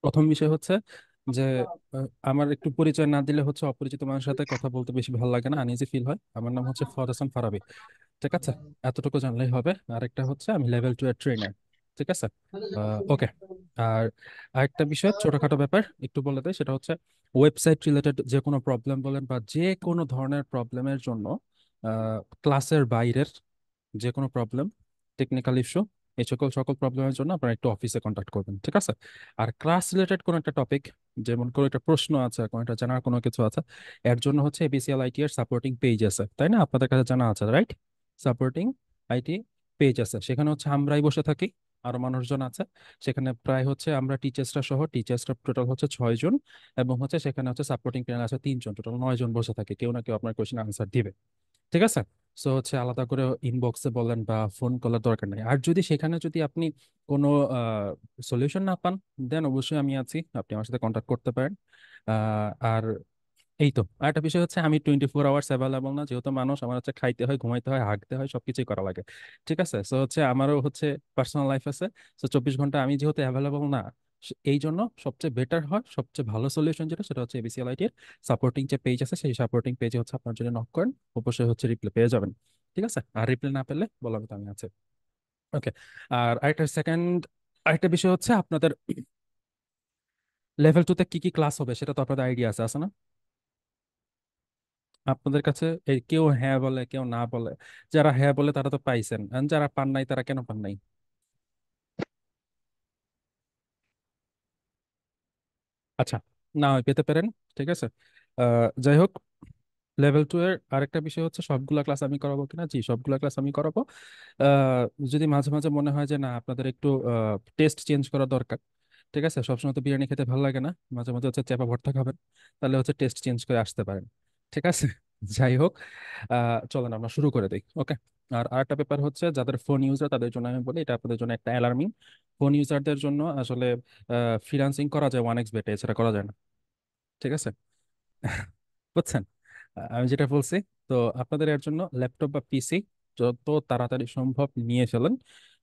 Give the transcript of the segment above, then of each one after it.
প্রথম বিষয় হচ্ছে যে আমার একটু পরিচয় না দিলে হচ্ছে অপরিচিত মানুষের সাথে কথা বলতে বেশি ভালো লাগে না, আনইজি ফিল হয়। আমার নাম হচ্ছে ফর হাসান ফারাবি। ঠিক আছে, এতটুকু জানলেই হবে। আরেকটা হচ্ছে আমি লেভেল 2 এর ট্রেনার। ঠিক আছে, ওকে। আর আরেকটা বিষয়, ছোটখাটো ব্যাপার একটু বলে দেয়, সেটা হচ্ছে ওয়েবসাইট রিলেটেড যে কোনো প্রবলেম বলেন বা যে কোনো ধরনের প্রবলেমের জন্য, ক্লাসের বাইরের যে কোনো প্রবলেম, টেকনিক্যাল ইস্যু, এই সকল সকল প্রবলেমের জন্য আপনারা একটু অফিসে কন্ট্যাক্ট করবেন। ঠিক আছে। আর ক্লাস রিলেটেড কোনো একটা টপিক, যেমন কোনো একটা প্রশ্ন আছে, কোনো একটা জানার কোনো কিছু আছে, এর জন্য হচ্ছে এবিসিএল আইটি এর সাপোর্টিং পেজ আছে, তাই না? আপনাদের কাছে জানা আছে, রাইট? সাপোর্টিং আইটি পেজ আছে, সেখানে হচ্ছে আমরাই বসে থাকি, আরো মানুষজন আছে। সেখানে প্রায় হচ্ছে আমরা টিচার্সরা সহ, টিচার্সরা টোটাল হচ্ছে 6 জন, এবং হচ্ছে সেখানে হচ্ছে সাপোর্টিং প্যানেল আছে 3 জন, টোটাল 9 জন বসে থাকে, কেউ না কেউ আপনার কোশ্চেন আনসার দিবে। ঠিক আছে। সো হচ্ছে আলাদা করে ইনবক্সে বলেন বা ফোন করার দরকার নেই। আর যদি সেখানে যদি আপনি কোনো সলিউশন না পান, দেন অবশ্যই আমি আছি, আপনি আমার সাথে কন্ট্যাক্ট করতে পারেন। আর এই তো। আর একটা বিষয় হচ্ছে আমি 24 আওয়ার্স অ্যাভেলেবল না, যেহেতু মানুষ, আমার হচ্ছে খাইতে হয়, ঘুমাইতে হয়, হাগতে হয়, সবকিছুই করা লাগে। ঠিক আছে। সো হচ্ছে আমারও হচ্ছে পার্সোনাল লাইফ আছে। সো 24 ঘন্টা আমি যেহেতু অ্যাভেলেবল না, এই জন্য সবচেয়ে বেটার হয়, সবচেয়ে ভালো সলিউশন যেটা, সেটা হচ্ছে এবিসিএল আইটি এর সাপোর্টিং যে পেজ আছে, সেই সাপোর্টিং পেজে হচ্ছে আপনার জন্য নক করেন, অবশ্যই হচ্ছে রিপ্লাই পেয়ে যাবেন। ঠিক আছে। আর রিপ্লাই না পেলে বলার মতো আমি আছে। ওকে। আর আরেকটা বিষয় হচ্ছে আপনাদের লেভেল 2 তে কি কি ক্লাস হবে সেটা তো আপনাদের আইডিয়া আছে, আছে না? আপনাদের কাছে এই কেউ হ্যাঁ বলে, কেউ না বলে। যারা হ্যাঁ বলে তারা তো পাইছেন, আর যারা পান নাই তারা কেন পান নাই? আচ্ছা, না হয় পেতে পারেন। ঠিক আছে। যাই হোক, লেভেল 2 এর আরেকটা বিষয় হচ্ছে সবগুলা ক্লাস আমি করাবো কিনা। জি, সবগুলা ক্লাস আমি করাবো। আহ, যদি মাঝে মাঝে মনে হয় যে না, আপনাদের একটু টেস্ট চেঞ্জ করা দরকার, ঠিক আছে, সবসময় তো বিরিয়ানি খেতে ভালো লাগে না, মাঝে মাঝে হচ্ছে চেপা ভর্তা খাবেন, তাহলে হচ্ছে টেস্ট চেঞ্জ করে আসতে পারেন। ঠিক আছে। যাই হোক, চলেন আমরা শুরু করে দিই। ওকে। আর আরেকটা ব্যাপার হচ্ছে, যাদের ফোন ইউজার তাদের জন্য আমি বলি, এটা আপনাদের জন্য একটা অ্যালার্মিং। ফোন ইউজারদের জন্য আসলে ফ্রিল্যান্সিং করা যায় 1x এছাড়া করা যায় না। ঠিক আছে। বুঝছেন আমি যেটা বলছি? তো আপনাদের এর জন্য ল্যাপটপ বা পিসি যত তাড়াতাড়ি সম্ভব নিয়ে ফেলেন।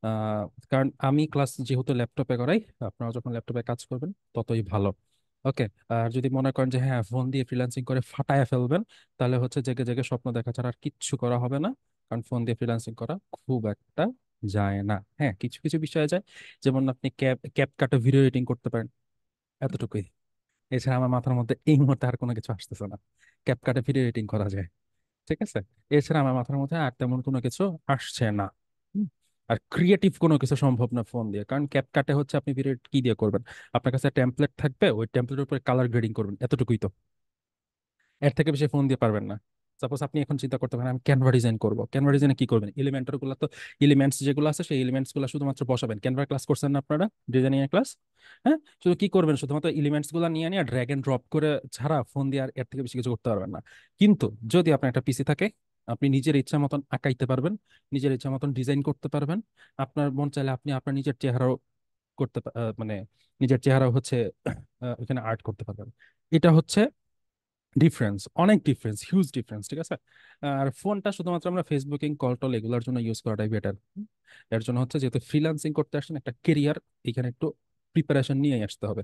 আহ, কারণ আমি ক্লাস যেহেতু ল্যাপটপে করাই, আপনারা যখন ল্যাপটপে কাজ করবেন ততই ভালো। ওকে। আর যদি মনে করেন যে হ্যাঁ, ফোন দিয়ে ফ্রিল্যান্সিং করে ফাটায় ফেলবেন, তাহলে হচ্ছে জেগে জেগে স্বপ্ন দেখা ছাড়া আর কিচ্ছু করা হবে না। কারণ ফোন দিয়ে ফ্রিল্যান্সিং করা খুব একটা যায় না। হ্যাঁ, কিছু কিছু বিষয়ে যায়, যেমন আপনি ক্যাপ কাটে ভিডিও এডিটিং করতে পারেন, এতটুকুই। এছাড়া আমার মাথার মধ্যে এই মুহূর্তে আর কোনো কিছু আসতেছে না। ক্যাপকাটে ভিডিও এডিটিং করা যায়। ঠিক আছে। এছাড়া আমার মাথার মধ্যে আর তেমন কোনো কিছু আসছে না। হুম। আর ক্রিয়েটিভ কোনো কিছু সম্ভব না ফোন দিয়ে, কারণ ক্যাপকাটে হচ্ছে আপনি ভিডিও কি দিয়ে করবেন? আপনার কাছে টেমপ্লেট থাকবে, ওই টেমপ্লেটের উপরে কালার গ্রেডিং করবেন, এতটুকুই তো। এর থেকে বেশি ফোন দিয়ে পারবেন না। সাপোজ আপনি এখন চিন্তা করতে পারেন আমি ক্যানভা ডিজাইন করবো, ক্যানভা ডিজাইনে কি করবেন? এলিমেন্টার গুলো তো, এলিমেন্টস যেগুলো আছে সেই এলিমেন্টস গুলো শুধুমাত্র বসাবেন। ক্যানভা ক্লাস করছেন না আপনারা, ডিজাইনিং এর ক্লাস? হ্যাঁ। শুধু কি করবেন, শুধুমাত্র এলিমেন্টস গুলো নিয়ে নিয়ে ড্র্যাগ এন্ড ড্রপ করে ছাড়া, ফোন দিয়ে আর এর থেকে বেশি কিছু করতে পারবেন না। কিন্তু যদি আপনার একটা পিসি থাকে, আপনি নিজের ইচ্ছা মতন আঁকাইতে পারবেন, নিজের ইচ্ছা মতন ডিজাইন করতে পারবেন। আপনার মন চাইলে আপনি আপনার নিজের চেহারাও মানে নিজের চেহারাও হচ্ছে ওখানে আর্ট করতে পারবেন। এটা হচ্ছে ডিফারেন্স, অনেক ডিফারেন্স, হিউজ ডিফারেন্স। ঠিক আছে। আর ফোনটা শুধুমাত্র আমরা ফেসবুকিং, কল টল এগুলোর জন্য ইউজ করাটাই বেটার। এর জন্য হচ্ছে যেহেতু ফ্রিল্যান্সিং করতে আসছেন, একটা কেরিয়ার, এখানে একটু প্রিপারেশন নিয়ে আসতে হবে।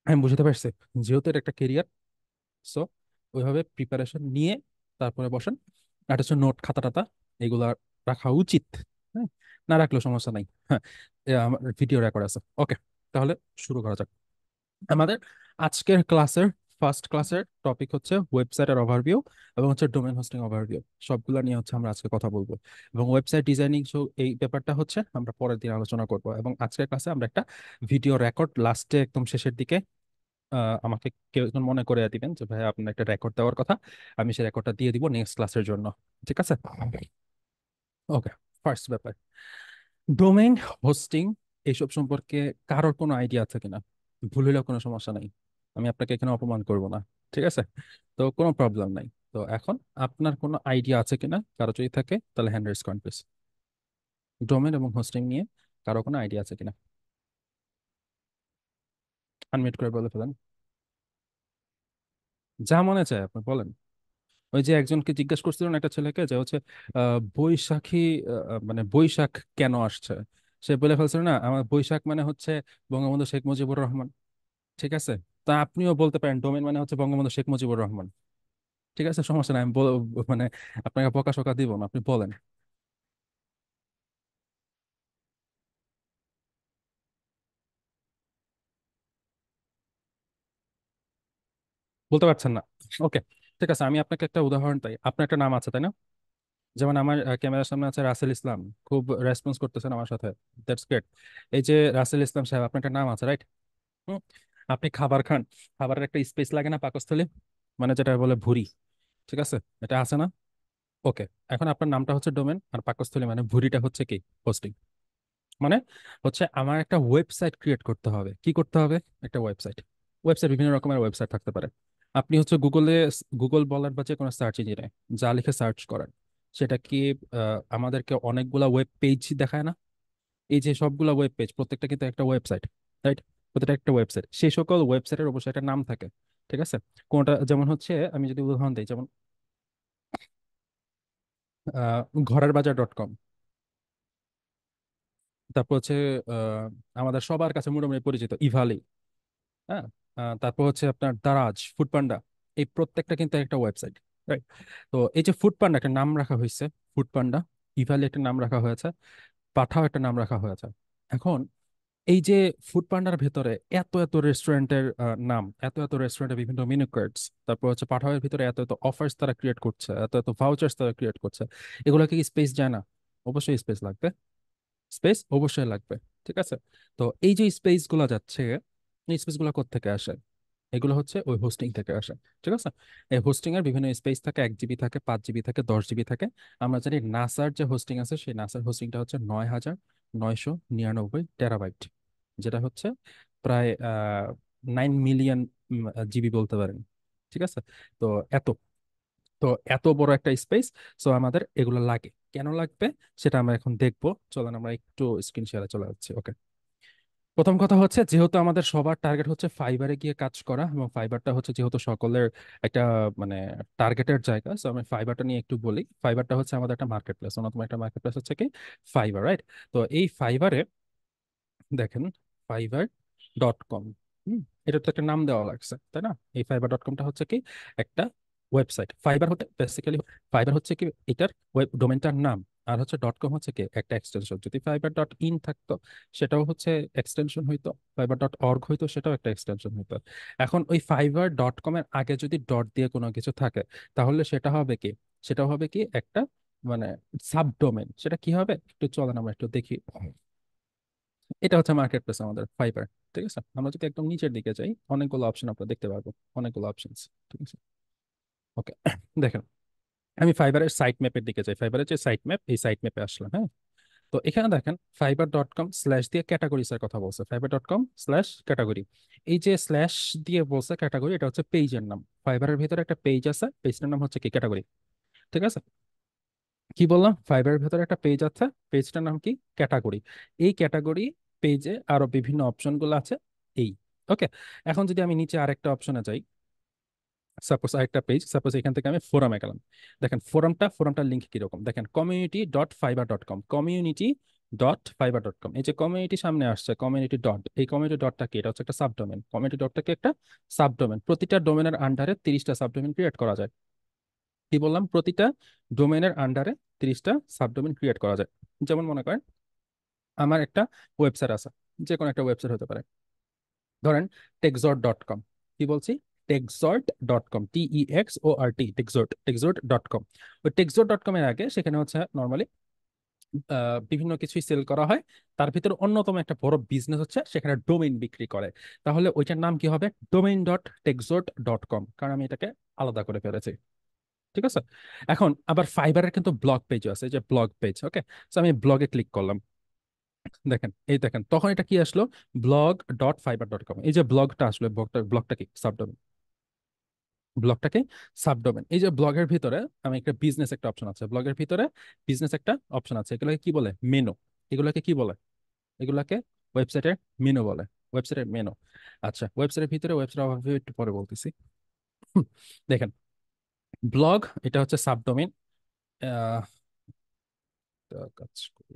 আমি বুঝতে পারছি, যেহেতু এটা একটা কেরিয়ার, সো ওইভাবে প্রিপারেশন নিয়ে তারপরে বসেন। আর এটা হচ্ছে নোট খাতা টাতা, এগুলা রাখা উচিত। হ্যাঁ, না রাখলেও সমস্যা নাই। হ্যাঁ, আমার ভিডিও রেকর্ড আছে। ওকে, তাহলে শুরু করা যাক। আমাদের আজকের ক্লাসের ফার্স্ট ক্লাসের টপিক হচ্ছে ওয়েবসাইটের ওভারভিউ এবং হচ্ছে ডোমেন হোস্টিং ওভারভিউ। সবগুলো নিয়ে হচ্ছে আমরা আজকে কথা বলবো। এবং ওয়েবসাইট ডিজাইনিং, সো এই ব্যাপারটা হচ্ছে আমরা পরের দিন আলোচনা করব। এবং আজকের ক্লাসে আমরা একটা ভিডিও রেকর্ড লাস্টে একদম শেষের দিকে, আমাকে কেউ একজন মনে করে দিবেন যে ভাই আপনার একটা রেকর্ড দেওয়ার কথা, আমি সেই রেকর্ডটা দিয়ে দিব নেক্সট ক্লাসের জন্য। ঠিক আছে। ওকে। ফার্স্ট ব্যাপার, ডোমেইন হোস্টিং, এইসব সম্পর্কে কারোর কোনো আইডিয়া আছে কিনা? ভুল হলেও কোনো সমস্যা নাই, আমি আপনাকে এখানে অপমান করব না। ঠিক আছে। তো কোনো প্রবলেম নাই। তো এখন আপনার কোনো আইডিয়া আছে কিনা, কারো যদি থাকে তাহলে হ্যান্ড রেজ করেন প্লিজ। ডোমেন এবং হোস্টিং নিয়ে কারো কোনো আইডিয়া আছে কিনা? আনমিউট করে বলে ফেলেন, যা মনে চায় আপনি বলেন। ওই যে একজনকে জিজ্ঞেস করছিলেন একটা ছেলেকে যে হচ্ছে বৈশাখী, মানে বৈশাখ কেন আসছে, সে বলে ফেলছিল না, আমার বৈশাখ মানে হচ্ছে বঙ্গবন্ধু শেখ মুজিবুর রহমান। ঠিক আছে, তা আপনিও বলতে পারেন ডোমেন মানে হচ্ছে বঙ্গবন্ধু শেখ মুজিবুর রহমান। ঠিক আছে, সমস্যা নাই, মানে আপনাকে বকা দিব না, আপনি বলেন। বলতে পারছেন না? ওকে, ঠিক আছে, আমি আপনাকে একটা উদাহরণ তাই, আপনার একটা নাম আছে তাই না? যেমন আমার ক্যামেরার সামনে আছে রাসেল ইসলাম, খুব রেসপন্স করতেছেন আমার সাথে, দ্যাটস গ্রেট। এই যে রাসেল ইসলাম সাহেব, আপনার একটা নাম আছে রাইট? আপনি খাবার খান, খাবারের একটা স্পেস লাগে না পাকস্থলী, মানে যেটা বলে ভুঁড়ি, ঠিক আছে, এটা আছে না? ওকে, এখন আপনার নামটা হচ্ছে ডোমেন, আর পাকস্থলী মানে ভুঁড়িটা হচ্ছে কি, হোস্টিং। মানে হচ্ছে আমার একটা ওয়েবসাইট ক্রিয়েট করতে হবে, কি করতে হবে? একটা ওয়েবসাইট। ওয়েবসাইট বিভিন্ন রকমের ওয়েবসাইট থাকতে পারে। আপনি হচ্ছে গুগল বলেন বা যে কোনো সার্চ ইঞ্জিনে যা লিখে সার্চ করেন, সেটা কি আমাদেরকে অনেকগুলা ওয়েব পেজ দেখায় না? এই যে সবগুলা ওয়েব পেজ, প্রত্যেকটা কিন্তু একটা ওয়েবসাইট, রাইট? প্রত্যেকটা একটা ওয়েবসাইট, সেই সকল ওয়েবসাইটের অবশ্যই একটা নাম থাকে। ঠিক আছে, কোনটা যেমন হচ্ছে, আমি যদি উদাহরণ দিই, যেমন ঘরের বাজার ডট কম, তারপর হচ্ছে আহ, আমাদের সবার কাছে মোটামুটি পরিচিত ইভালি, হ্যাঁ, তারপর হচ্ছে আপনার দারাজ, ফুড পান্ডা, এই প্রত্যেকটা কিন্তু একটা ওয়েবসাইট, রাইট? তো এই যে ফুড পান্ডা একটা নাম রাখা হয়েছে, ফুড পান্ডা, ইভালি একটা নাম রাখা হয়েছে, পাঠাও একটা নাম রাখা হয়েছে। এখন এই যে ফুড পান্ডার ভেতরে এত এত রেস্টুরেন্টের নাম, এত এত রেস্টুরেন্টের বিভিন্ন মেনু কার্ডস, তারপর হচ্ছে পাঠাওয়ের ভিতরে এত এত অফার্স তারা ক্রিয়েট করছে, এত এত ভাউচার্স তারা ক্রিয়েট করছে, এগুলোকে কি স্পেস যায় না? অবশ্যই স্পেস লাগবে, স্পেস অবশ্যই লাগবে। ঠিক আছে, তো এই যে স্পেস গুলো যাচ্ছে, এই স্পেস গুলো কোত্থেকে আসে? এগুলো হচ্ছে ওই হোস্টিং থেকে আসে। ঠিক আছে, এই হোস্টিং এর বিভিন্ন স্পেস থাকে, 1 জিবি থাকে, 5 জিবি থাকে, 10 জিবি থাকে। আমরা জানি নাসার যে হোস্টিং আছে, সেই নাসার হোস্টিংটা হচ্ছে 9,999 টেরাবাইট, যেটা হচ্ছে প্রায় 9 মিলিয়ন জিবি বলতে পারেন। ঠিক আছে, তো এত, তো এত বড় একটা স্পেস, সো আমাদের এগুলো লাগে, কেন লাগবে সেটা আমরা এখন দেখবো। চলেন আমরা একটু স্ক্রিন শেয়ারে চলে যাচ্ছি। ওকে, প্রথম কথা হচ্ছে, যেহেতু আমাদের সবার টার্গেট হচ্ছে ফাইবারে গিয়ে কাজ করা, এবং ফাইবারটা হচ্ছে যেহেতু সকলের একটা মানে টার্গেটের জায়গা, সো আমি ফাইবারটা নিয়ে একটু বলি। ফাইবারটা হচ্ছে আমাদের একটা মার্কেট প্লেস, অন্যতম একটা মার্কেট প্লেস হচ্ছে কি ফাইবার, রাইট? তো এই ফাইবারে দেখেন, fiverr.com, এটা তো একটা নাম দেওয়া লাগছে তাই না? এই fiverr.com টা হচ্ছে কি একটা ওয়েবসাইট। ফাইবার হতে বেসিক্যালি, ফাইবার হচ্ছে কি এটার ওয়েব ডোমেনটার নাম, আর হচ্ছে ডট কম হচ্ছে কি একটা এক্সটেনশন। যদি fiber.in থাকতো, সেটাও হচ্ছে এক্সটেনশন হইতো, fiber.org হইতো, সেটাও একটা এক্সটেনশন হইতো। এখন ওই fiverr.com এর আগে যদি ডট দিয়ে কোনো কিছু থাকে, তাহলে সেটা হবে কি, সেটা হবে কি একটা মানে সাবডোমেন। সেটা কি হবে, একটু চলেন আমরা একটু দেখি। এটা হচ্ছে মার্কেট প্লেস আমাদের ফাইবার। ঠিক আছে, আমরা যদি একদম নিচের দিকে যাই, অনেকগুলো অপশন আমরা দেখতে পারবো, অনেকগুলো অপশনস। ঠিক আছে, ওকে, দেখেন, আমি ফাইবারের সাইট ম্যাপের দিকে যাই, ফাইবারের যে সাইট ম্যাপ, এই সাইট ম্যাপে আসলাম, হ্যাঁ। তো এখানে দেখেন fiverr.com স্ল্যাশ দিয়ে ক্যাটাগরিজের কথা বলছে, fiverr.com স্ল্যাশ ক্যাটাগরি। এই যে স্ল্যাশ দিয়ে বলছে ক্যাটাগরি, এটা হচ্ছে পেজের নাম। ফাইবারের ভিতরে একটা পেজ আছে, পেজটার নাম হচ্ছে কি ক্যাটাগরি। ঠিক আছে, কি বললাম, ফাইবারের ভেতরে একটা পেজ আছে, পেজটার নাম কি ক্যাটাগরি। এই ক্যাটাগরি পেজে আরো বিভিন্ন অপশন গুলো আছে, এই। ওকে, এখন যদি আমি নিচে আরেকটা অপশনে যাই, সাপোজ আরেকটা পেজ, সাপোজ এখান থেকে আমি ফোরামে গেলাম। দেখেন ফোরামটার লিঙ্ক কিরকম, দেখেন community.fiverr.com, community.fiverr.com, এই যে কমিউনিটি সামনে আসছে, কমিউনিটি ডট, এই কমিউনিটি ডটটা কি, এটা হচ্ছে একটা সাবডোমেন। কমিউনিটি ডটটা কি একটা সাবডোমেন, প্রতিটা ডোমেনের আন্ডারে 30টা সাবডোমেন ক্রিয়েট করা যায়। কি বললাম, প্রতিটা ডোমেনের আন্ডারে 30টা সাবডোমেন ক্রিয়েট করা যায়। যেমন মনে করেন আমার একটা ওয়েবসাইট আছে, যে কোনো একটা ওয়েবসাইট হতে পারে, ধরেন টেক্সট.কম। কি বলছি, টেক্সট.কম, TEXORT, টেক্সট.কম। ওই টেক্সট.কম এর আগে সেখানে হচ্ছে নর্মালি বিভিন্ন কিছুই সেল করা হয়, তার ভিতরে অন্যতম একটা বড় বিজনেস হচ্ছে সেখানে ডোমেইন বিক্রি করে। তাহলে ওইটার নাম কি হবে, domain.textort.com, কারণ আমি এটাকে আলাদা করে ফেলেছি। ঠিক আছে, এখন আবার ফাইবারের কিন্তু ব্লগ পেজও আছে, এই যে ব্লগ পেজ। ওকে, তো আমি ব্লগে ক্লিক করলাম, দেখেন, এই দেখেন, তখন এটা কি আসলো, blog.fiverr.com। এই যে ব্লগটা আসলে, ব্লগটা ব্লগটা কি সাবডোমেন, ব্লগটাকে সাবডোমেন। এই যে ব্লগের ভিতরে আমি একটা বিজনেস একটা অপশন আছে, ব্লগের ভিতরে বিজনেস একটা অপশন আছে, এগুলোকে কি বলে, মেনু। এগুলোকে কি বলে, এগুলাকে ওয়েবসাইটের মেনু বলে, ওয়েবসাইটের মেনু। আচ্ছা, ওয়েবসাইটের ভিতরে, ওয়েবসাইট ওভারভিউ একটু পরে বলতেছি। হুম, দেখেন, ব্লগ এটা হচ্ছে সাবডোমেন। আহ কাজ করি।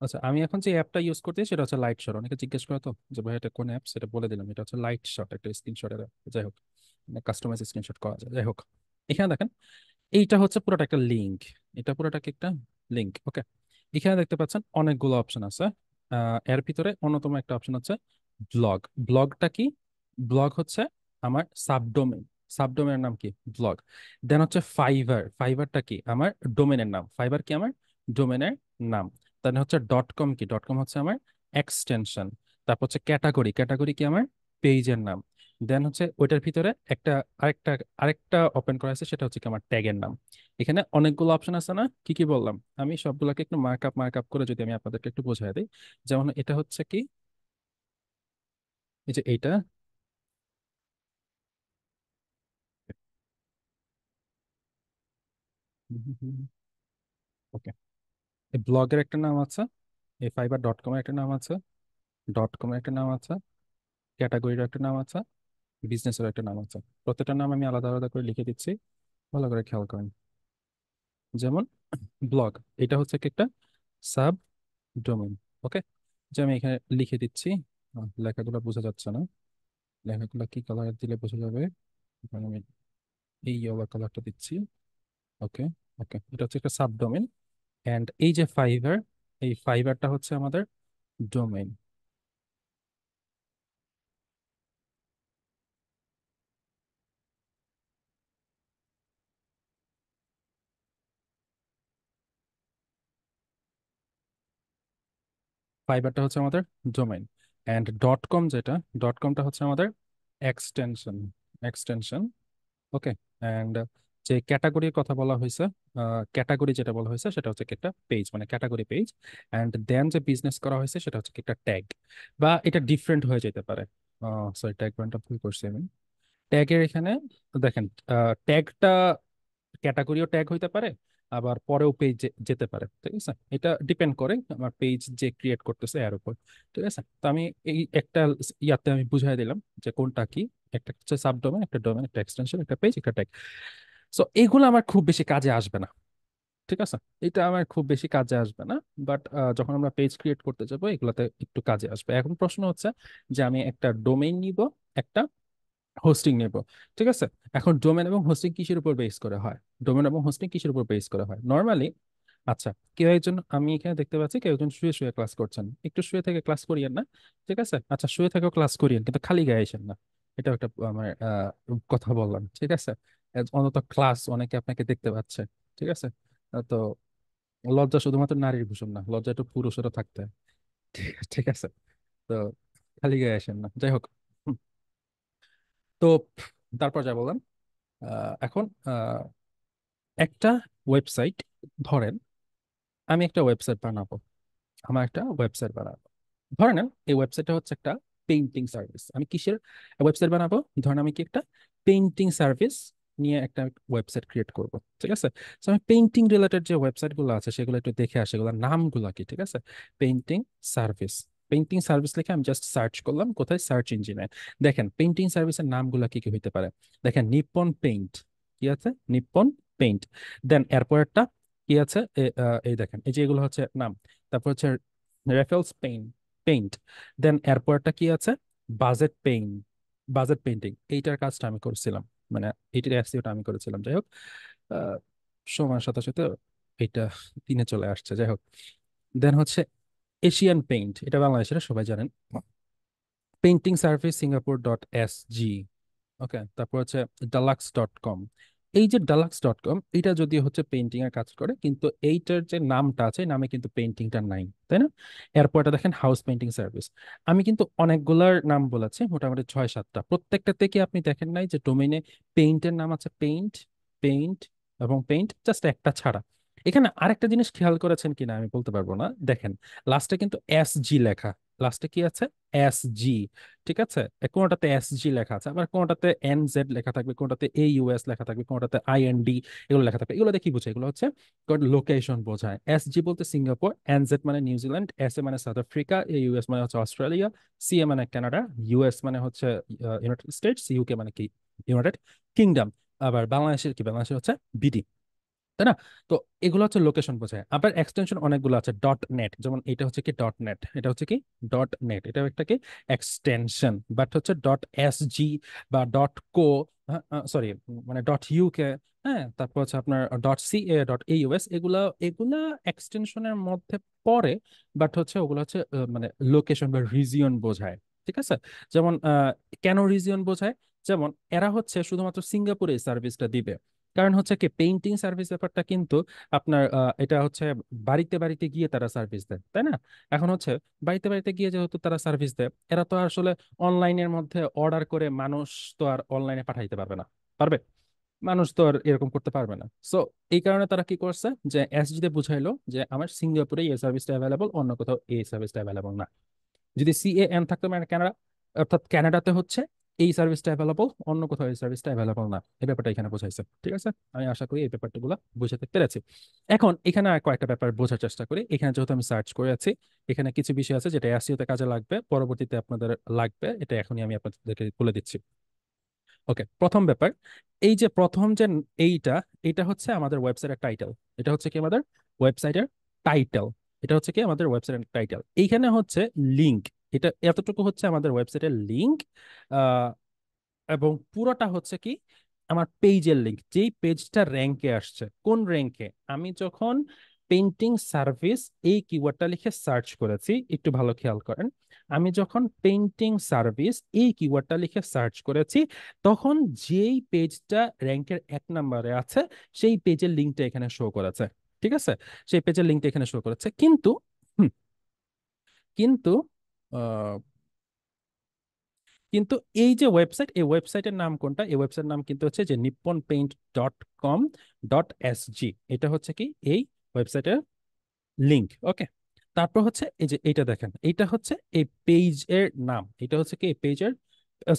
আচ্ছা, আমি এখন যে অ্যাপটা ইউজ করতে সেটা হচ্ছে লাইট শট। অনেকে জিজ্ঞেস করে তো যে ভাই এটা কোন অ্যাপ, সেটা বলে দিলাম, এটা হচ্ছে লাইট শট, একটা স্ক্রিনশটের। যাই হোক, কাস্টমাইজ স্ক্রিনশট করা যায়। যাই হোক, এখানে দেখেন, এইটা হচ্ছে পুরোটা একটা লিঙ্ক। এটা পুরোটা কি একটা লিঙ্ক, ওকে। এখানে দেখতে পাচ্ছেন অনেকগুলো অপশন আছে। এর ভিতরে অন্যতম একটা অপশন হচ্ছে ব্লগ। ব্লগটা কি? ব্লগ হচ্ছে আমার সাবডোমেন। সাবডোমেনের নাম কি? ব্লগ। দেন হচ্ছে ফাইবার। ফাইবারটা কি? আমার ডোমেনের নাম। ফাইবার কি? আমার ডোমেনের নাম। দেন হচ্ছে ডট কম। কি? ডট কম হচ্ছে আমার এক্সটেনশন। তারপর হচ্ছে ক্যাটাগরি। ক্যাটাগরি কি? আমার পেজের নাম। দেন হচ্ছে ওইটার ভিতরে আরেকটা আরেকটা ওপেন করা আছে, সেটা হচ্ছে কি? আমার ট্যাগের নাম। এখানে অনেকগুলো অপশন আছে না? কি কি বললাম? আমি সবগুলোকে একটু মার্ক আপ করে যদি আমি আপনাদেরকে একটু বোঝাই দিই। যেমন এটা হচ্ছে কি, এই যে এইটা। ওকে, এই ব্লগের একটা নাম আছে, এই ফাইবার ডট কমের একটা নাম আছে, ডট কমের একটা নাম আছে, ক্যাটাগরির একটা নাম আছে, বিজনেসের একটা নাম আছে। প্রত্যেকটা নাম আমি আলাদা আলাদা করে লিখে দিচ্ছি, ভালো করে খেয়াল করেন। যেমন ব্লগ, এটা হচ্ছে কি? একটা সাব ডোমেন। ওকে, যে আমি এখানে লিখে দিচ্ছি। লেখাগুলো বোঝা যাচ্ছে না, লেখাগুলো কি কালার দিলে বোঝা যাবে? এখানে আমি এই ইয়েলো কালারটা দিচ্ছি। ওকে, ওকে, এটা হচ্ছে একটা সাব ডোমেন। অ্যান্ড এই যে ফাইবার, এই ফাইবারটা হচ্ছে আমাদের ডোমেইন। ফাইবারটা হচ্ছে আমাদের ডোমেইন। অ্যান্ড ডট কম যেটা, ডট কমটা হচ্ছে আমাদের এক্সটেনশন। Extension, okay. অ্যান্ড যে ক্যাটাগরির কথা বলা হয়েছে, ক্যাটাগরি যেটা বলা হয়েছে সেটা হচ্ছে কি? একটা পেজ, মানে ক্যাটাগরি পেজ। অ্যান্ড দেন যে বিজনেস করা হয়েছে সেটা হচ্ছে কি? একটা ট্যাগ। বা এটা ডিফারেন্ট হয়ে যেতে পারে। সরি, ট্যাগ পয়েন্টটা ভুল করছি আমি। ট্যাগের এখানে দেখেন, ট্যাগটা ক্যাটাগরিও ট্যাগ হইতে পারে, আবার পরেও পেজ যেতে পারে। ঠিক আছে, এটা ডিপেন্ড করে আমার পেজ যে ক্রিয়েট করতেছে এর উপর। ঠিক আছে, তো আমি এই একটা ইয়াতে আমি বুঝাই দিলাম যে কোনটা কি। একটা হচ্ছে সাবডোমেন, একটা ডোমেন, একটা এক্সটেনশন, একটা পেজ, একটা ট্যাগ। সো এইগুলো আমার খুব বেশি কাজে আসবে না। ঠিক আছে, এটা আমার খুব বেশি কাজে আসবে না। বাট যখন আমরা পেজ ক্রিয়েট করতে যাবো এগুলাতে একটু কাজে আসবে। এখন প্রশ্ন হচ্ছে যে আমি একটা ডোমেইন নিব, একটা হোস্টিং নেব। ঠিক আছে, এখন ডোমেন এবং হোস্টিং কিসের উপর বেস করে হয়? ডোমেন এবং হোস্টিং কিসের উপর বেস করা হয় নর্মালি? আচ্ছা, কেউ একজন, আমি এখানে দেখতে পাচ্ছি কেউ একজন শুয়ে শুয়ে ক্লাস করছেন। একটু শুয়ে থেকে ক্লাস করিয়েন না? ঠিক আছে, আচ্ছা, শুয়ে থেকেও ক্লাস করিয়েন, কিন্তু খালি গায়ে আসেন না। এটা একটা আমার কথা বললাম। ঠিক আছে, অন্তত ক্লাস অনেকে আপনাকে দেখতে পাচ্ছে। ঠিক আছে, তো লজ্জা শুধুমাত্র নারীর ভূষণ না, লজ্জা একটু পুরুষেরও থাকতে হয়। ঠিক আছে, তো খালি গায়ে আসেন না। যাই হোক, হুম, তো তারপর যা বললাম, এখন একটা ওয়েবসাইট, ধরেন আমি একটা ওয়েবসাইট বানাবো। আমার একটা ওয়েবসাইট বানাবো, ধরে নেন এই ওয়েবসাইটটা হচ্ছে একটা পেইন্টিং সার্ভিস। আমি কিসের ওয়েবসাইট বানাবো? ধরেন আমি কি একটা পেইন্টিং সার্ভিস নিয়ে একটা ওয়েবসাইট ক্রিয়েট করব। ঠিক আছে, তো আমি পেইন্টিং রিলেটেড যে ওয়েবসাইট গুলো আছে সেগুলো একটু দেখে আসে, এগুলোর নামগুলো কি। ঠিক আছে, পেইন্টিং সার্ভিস। পেইন্টিং সার্ভিস লিখে আমি জাস্ট সার্চ করলাম কোথায়, সার্চ ইঞ্জিনে। দেখেন পেইন্টিং সার্ভিসের নামগুলো কি কি হইতে পারে। দেখেন নিপ্পন পেইন্ট, কি আছে? Nippon paint. দেন এরপরেরটা কি আছে? এই দেখেন, এই যে এগুলো হচ্ছে নাম। তারপর হচ্ছে রেফেলস পেইন্ট। দেন এরপরটা কি আছে? Budget paint. বাজেট পেইন্টিং, এইটার কাজটা আমি করছিলাম, মানে এইটার এসইওটা আমি করেছিলাম। যাই হোক, আহ, সময়ের সাথে সাথে এটা দিনে চলে আসছে। যাই হোক, দেন হচ্ছে এশিয়ান পেইন্ট, এটা বাংলাদেশের সবাই জানেন। Painting service সিঙ্গাপুর.এসজি। ওকে, তারপর হচ্ছে ডালাক্স.কম। এই যে ডালাক্স.কম, এটা যদি হচ্ছে পেইন্টিং এর কাজ করে, কিন্তু এইটার যে নামটা আছে এই নামে কিন্তু পেইন্টিংটা নাই, তাই না? এরপরটা দেখেন হাউস পেইন্টিং সার্ভিস। আমি কিন্তু অনেকগুলার নাম বলেছি, মোটামুটি 6-7টা। প্রত্যেকটা থেকে আপনি দেখেন নাই যে ডোমেইনে পেইন্টের নাম আছে পেইন্ট, পেইন্ট এবং পেইন্ট, জাস্ট একটা ছাড়া। এখানে আরেকটা জিনিস খেয়াল করেছেন কিনা আমি বলতে পারবো না, দেখেন লাস্টে কিন্তু এস জি লেখা। লাস্টে কি আছে? SG। ঠিক আছে, কোনটাতে SG লেখা আছে, আবার কোনটাতে NZ লেখা থাকবে, কোনটাতে AUS লেখা থাকবে, কোনটাতে IND এগুলো লেখা থাকবে। এগুলো দিয়ে কি বোঝায়? এগুলো হচ্ছে লোকেশন বোঝায়। SG বলতে সিঙ্গাপুর, NZ মানে নিউজিল্যান্ড, SA মানে সাউথ আফ্রিকা, AUS মানে হচ্ছে অস্ট্রেলিয়া, CA মানে কানাডা, US মানে হচ্ছে ইউনাইটেড স্টেটস, UK মানে কি ইউনাইটেড কিংডম। আবার বাংলাদেশের কি, বাংলাদেশের হচ্ছে BD, তাই না? তো এগুলো হচ্ছে লোকেশন বোঝায়। আবার এক্সটেনশন অনেকগুলো আছে, ডট নেট, যেমন এটা হচ্ছে কি ডট নেট, এটা হচ্ছে কি ডট নেট, এটা একটা কি এক্সটেনশন। বাট হচ্ছে ডট SG বা ডট কো, সরি মানে ডট UK, হ্যাঁ, তারপর হচ্ছে আপনার ডট CA, ডট AUS, এগুলা এগুলা এক্সটেনশনের মধ্যে পড়ে। বাট হচ্ছে ওগুলো হচ্ছে মানে লোকেশন বা রিজিয়ন বোঝায়। ঠিক আছে, যেমন কেন রিজিয়ন বোঝায়? যেমন এরা হচ্ছে শুধুমাত্র সিঙ্গাপুরে সার্ভিসটা দিবে, কারণ হচ্ছে কি পেইন্টিং সার্ভিস ব্যাপারটা কিন্তু আপনার এটা হচ্ছে বাড়িতে বাড়িতে গিয়ে তারা সার্ভিস দেয়, তাই না? এখন হচ্ছে বাড়িতে বাড়িতে গিয়ে যেহেতু তারা সার্ভিস দেয়, এরা তো আসলে অনলাইনের মধ্যে অর্ডার করে মানুষ তো আর অনলাইনে পাঠাইতে পারবে না, পারবে? মানুষ তো আর এরকম করতে পারবে না। সো এই কারণে তারা কি করছে, যে SG তে বুঝাইলো যে আমার সিঙ্গাপুরে এই সার্ভিসটা অ্যাভেলেবল, অন্য কোথাও এই সার্ভিসটা অ্যাভেলেবল না। যদি CAN থাকতো মানে কানাডা, অর্থাৎ কানাডাতে হচ্ছে এই সার্ভিসটা অ্যাভেলেবল, অন্য কোথাও এই সার্ভিসটা অ্যাভেলেবল না, এই ব্যাপারটা এখানে বোঝাইছে। ঠিক আছে, আমি আশা করি এই ব্যাপারগুলো বুঝাতে পেরেছি। এখন এখানে আর কয়েকটা ব্যাপার বোঝার চেষ্টা করি। এখানে যেহেতু আমি সার্চ করে আছি, এখানে কিছু বিষয় আছে যেটা SEO তে কাজে লাগবে, পরবর্তীতে আপনাদের লাগবে, এটা এখনই আমি আপনাদেরকে বলে দিচ্ছি। ওকে, প্রথম ব্যাপার, এই যে প্রথম যে এইটা, এটা হচ্ছে আমাদের ওয়েবসাইটের টাইটেল। এটা হচ্ছে কি আমাদের ওয়েবসাইটের টাইটেল। এটা হচ্ছে কি আমাদের ওয়েবসাইটের টাইটেল। এইখানে হচ্ছে লিংক, এটা এতটুকু হচ্ছে আমাদের ওয়েবসাইটের লিংক। এবং পুরোটা হচ্ছে কি আমার পেজের লিংক, যেই পেজটা র্যাঙ্কে আসছে। কোন র্যাঙ্কে? আমি যখন পেইন্টিং সার্ভিস এই কিওয়ার্ডটা লিখে সার্চ করেছি, একটু ভালো খেয়াল করেন, আমি যখন পেইন্টিং সার্ভিস এই কিওয়ার্ডটা লিখে সার্চ করেছি, তখন যেই পেজটা র্যাঙ্কের 1 নম্বরে আছে সেই পেজের লিঙ্কটা এখানে শো করেছে। ঠিক আছে, সেই পেজের লিঙ্কটা এখানে শো করেছে, কিন্তু হুম, কিন্তু কিন্তু এই যে ওয়েবসাইট, এই ওয়েবসাইটের নাম কোনটা? এই ওয়েবসাইটের নাম কিন্তু হচ্ছে যে nippon.paint.com.sg। এটা হচ্ছে কি এই ওয়েবসাইটের লিংক। ওকে, তারপর হচ্ছে এই যে এইটা দেখেন, এইটা হচ্ছে এই পেজের নাম, এটা হচ্ছে কি এই পেজের,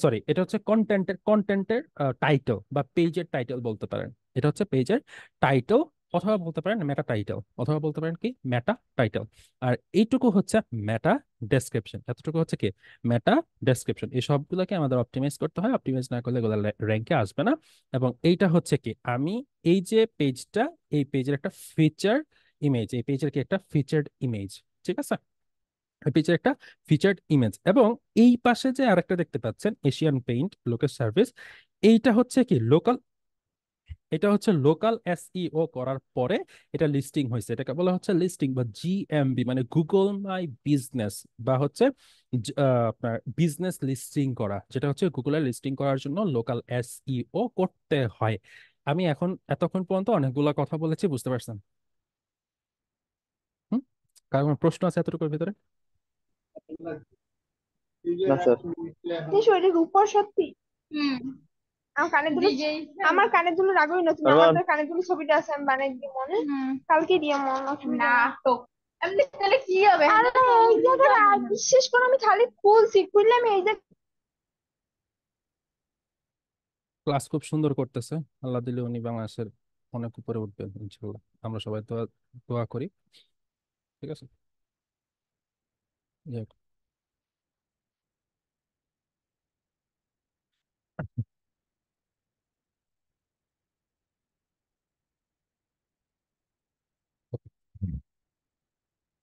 সরি, এটা হচ্ছে কন্টেন্টের টাইটেল বা পেজের টাইটেল বলতে পারেন। এটা হচ্ছে পেজের টাইটেল, অথবা বলতে পারেন মেটা টাইটেল, অথবা বলতে পারেন কি মেটা টাইটেল। আর এইটুকু হচ্ছে মেটা ডেসক্রিপশন, এতটুকু হচ্ছে কি মেটা ডেসক্রিপশন। এই সবগুলোকে আমাদের অপটিমাইজ করতে হয়, অপটিমাইজ না করলে এগুলো র্যাঙ্কে আসবে না। এবং এইটা হচ্ছে কি আমি এই যে পেজটা, এই পেজের একটা ফিচার ইমেজ, এই পেজের কি একটা ফিচার্ড ইমেজ। ঠিক আছে, এই পেজের একটা ফিচার্ড ইমেজ। এবং এই পাশে যে আরেকটা দেখতে পাচ্ছেন এশিয়ান পেইন্ট লোকাল সার্ভিস, এইটা হচ্ছে কি লোকাল, এটা হচ্ছে লোকাল SEO করার পরে এটা লিস্টিং হয়েছে। এটাকে বলা হচ্ছে লিস্টিং বা GMB, মানে গুগল মাই বিজনেস, বা হচ্ছে আপনার বিজনেস লিস্টিং করা, যেটা হচ্ছে গুগলের লিস্টিং করার জন্য লোকাল SEO করতে হয়। আমি এখন এতক্ষণ পর্যন্ত অনেকগুলা কথা বলেছি, বুঝতে পারছেন? হুম, কারণ কোনো প্রশ্ন আছে এতটুকুর ভিতরে? না স্যার। এই শরীরের উপর সত্যি। হুম। আমার কানের দুল, আমার কানের দুল রাখবোই না তুমি, আমার আরমান। তো কানের দুল ছবিটা আছে, আমি বানাই দিই মনে। কালকে দিয়ে মন না তো এমনি তাহলে কি হবে? আরে এই জায়গাটা বিশ্বাস করো, আমি খালি খুলছি, খুললে আমি এই যে ক্লাস খুব সুন্দর করতেছে, আল্লাহ দিলে উনি বাংলাদেশের অনেক উপরে উঠবেন ইনশাল্লাহ। আমরা সবাই দোয়া দোয়া করি। ঠিক আছে, যাই হোক।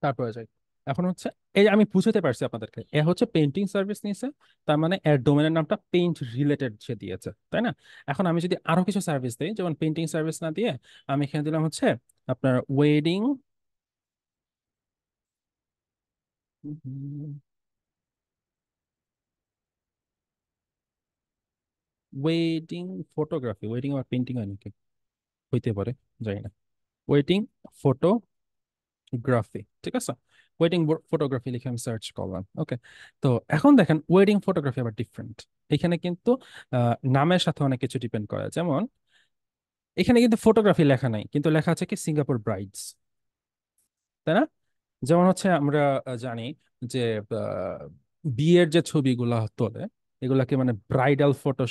তারপরে যাই। এখন হচ্ছে এই যে আমি বুঝাতে পারছি আপনাদেরকে, এ হচ্ছে পেইন্টিং সার্ভিস নিয়েছে, তার মানে এর ডোমেনের নামটা পেইন্ট রিলেটেড সে দিয়েছে, তাই না? এখন আমি যদি আরো কিছু সার্ভিস দিই, যেমন পেইন্টিং সার্ভিস না দিয়ে আমি এখানে দিলাম হচ্ছে আপনার ওয়েডিং ফটোগ্রাফি, ওয়েডিং আর পেইন্টিং হয় নাকি, হইতে পারে, জানি না। ওয়েডিং ফটোগ্রাফি, ঠিক আছে, ওয়েডিং ফটোগ্রাফি লিখে আমি সার্চ করলাম। ওকে, তো এখন দেখেন ওয়েডিং ফটোগ্রাফি আবার ডিফারেন্ট। এখানে কিন্তু নামের সাথে অনেক কিছু ডিপেন্ড করে, যেমন এখানে কিন্তু ফটোগ্রাফি লেখা নাই, কিন্তু লেখা আছে কি সিঙ্গাপুর ব্রাইডস, তাই না? যেমন হচ্ছে আমরা জানি যে বিয়ের যে ছবিগুলা তোলে এগুলাকে মানে ব্রাইডাল ফটো,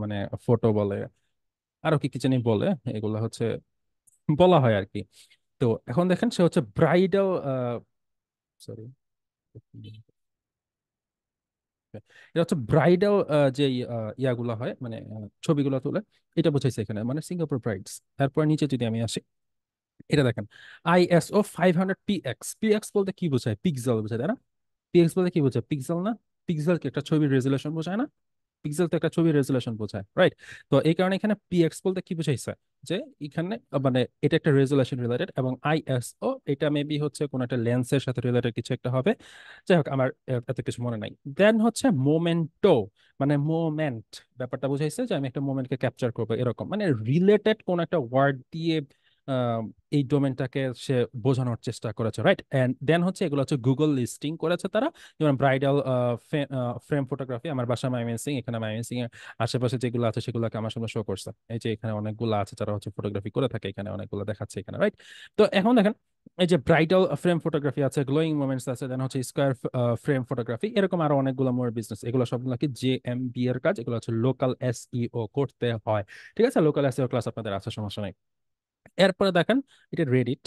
মানে ফটো বলে, আরো কি কি জানি বলে, এগুলা হচ্ছে বলা হয় আর কি। তো এখন দেখেন সে হচ্ছে ব্রাইডাল, সরি, এটা হচ্ছে ব্রাইডাল যে ইয়াগুলো হয়, মানে ছবিগুলো তুলে, এটা বুঝাইছে এখানে, মানে সিঙ্গাপুর ব্রাইডস। তারপর নিচে যদি আমি আসি, এটা দেখেন ISO 500 PX। পিএক্স বলতে কি বোঝায়? পিক্সেল বোঝায়, তাই না? পিএক্স বলতে কি বোঝায়? পিক্সেল না? পিক্সেল কি একটা ছবির রেজুলেশন বোঝায় না? পিক্সেল তো একটা ছবির রেজুলেশন বোঝায়, রাইট? তো এই কারণে এখানে পিএক্স বলতে কি বুঝাইছে, যে এখানে মানে এটা একটা রেজুলেশন রিলেটেড, এবং ISO এটা মেবি হচ্ছে কোন একটা লেন্সের সাথে রিলেটেড কিছু একটা হবে। যাই হোক, আমার এত কিছু মনে নাই। দেন হচ্ছে মোমেন্টো, মানে মোমেন্ট, ব্যাপারটা বুঝাইছে যে আমি একটা মোমেন্টকে ক্যাপচার করবো, এরকম মানে রিলেটেড কোন একটা ওয়ার্ড দিয়ে আহ, এই ডোমেনটাকে সে বোঝানোর চেষ্টা করেছে, রাইট? এন্ড দেন হচ্ছে এগুলো হচ্ছে গুগল লিস্টিং করেছে তারা, যেমন ব্রাইডাল ফ্রেম ফটোগ্রাফি, আমার বাসা মাইমেন্সিং, এখানে মাইমেন্সিং এর আশেপাশে যেগুলো আছে সেগুলোকে আমার সামনে শো করছে। এই যে এখানে অনেকগুলো আছে যারা হচ্ছে ফটোগ্রাফি করে থাকে, এখানে অনেকগুলো দেখাচ্ছে এখানে, রাইট? তো এখন দেখেন, এই যে ব্রাইডাল ফ্রেম ফটোগ্রাফি আছে, গ্লোয়িং মোমেন্টস আছে, দেন হচ্ছে স্কোয়ার ফ্রেম ফটোগ্রাফি, এরকম আরো অনেকগুলো মোর বিজনেস, এগুলো সবগুলো কি JMB এর কাজ, এগুলো হচ্ছে লোকাল SEO করতে হয়। ঠিক আছে, লোকাল SEO ক্লাস আপনাদের আছে, সমস্যা নেই। এরপরে দেখেন, এটা রেডিট,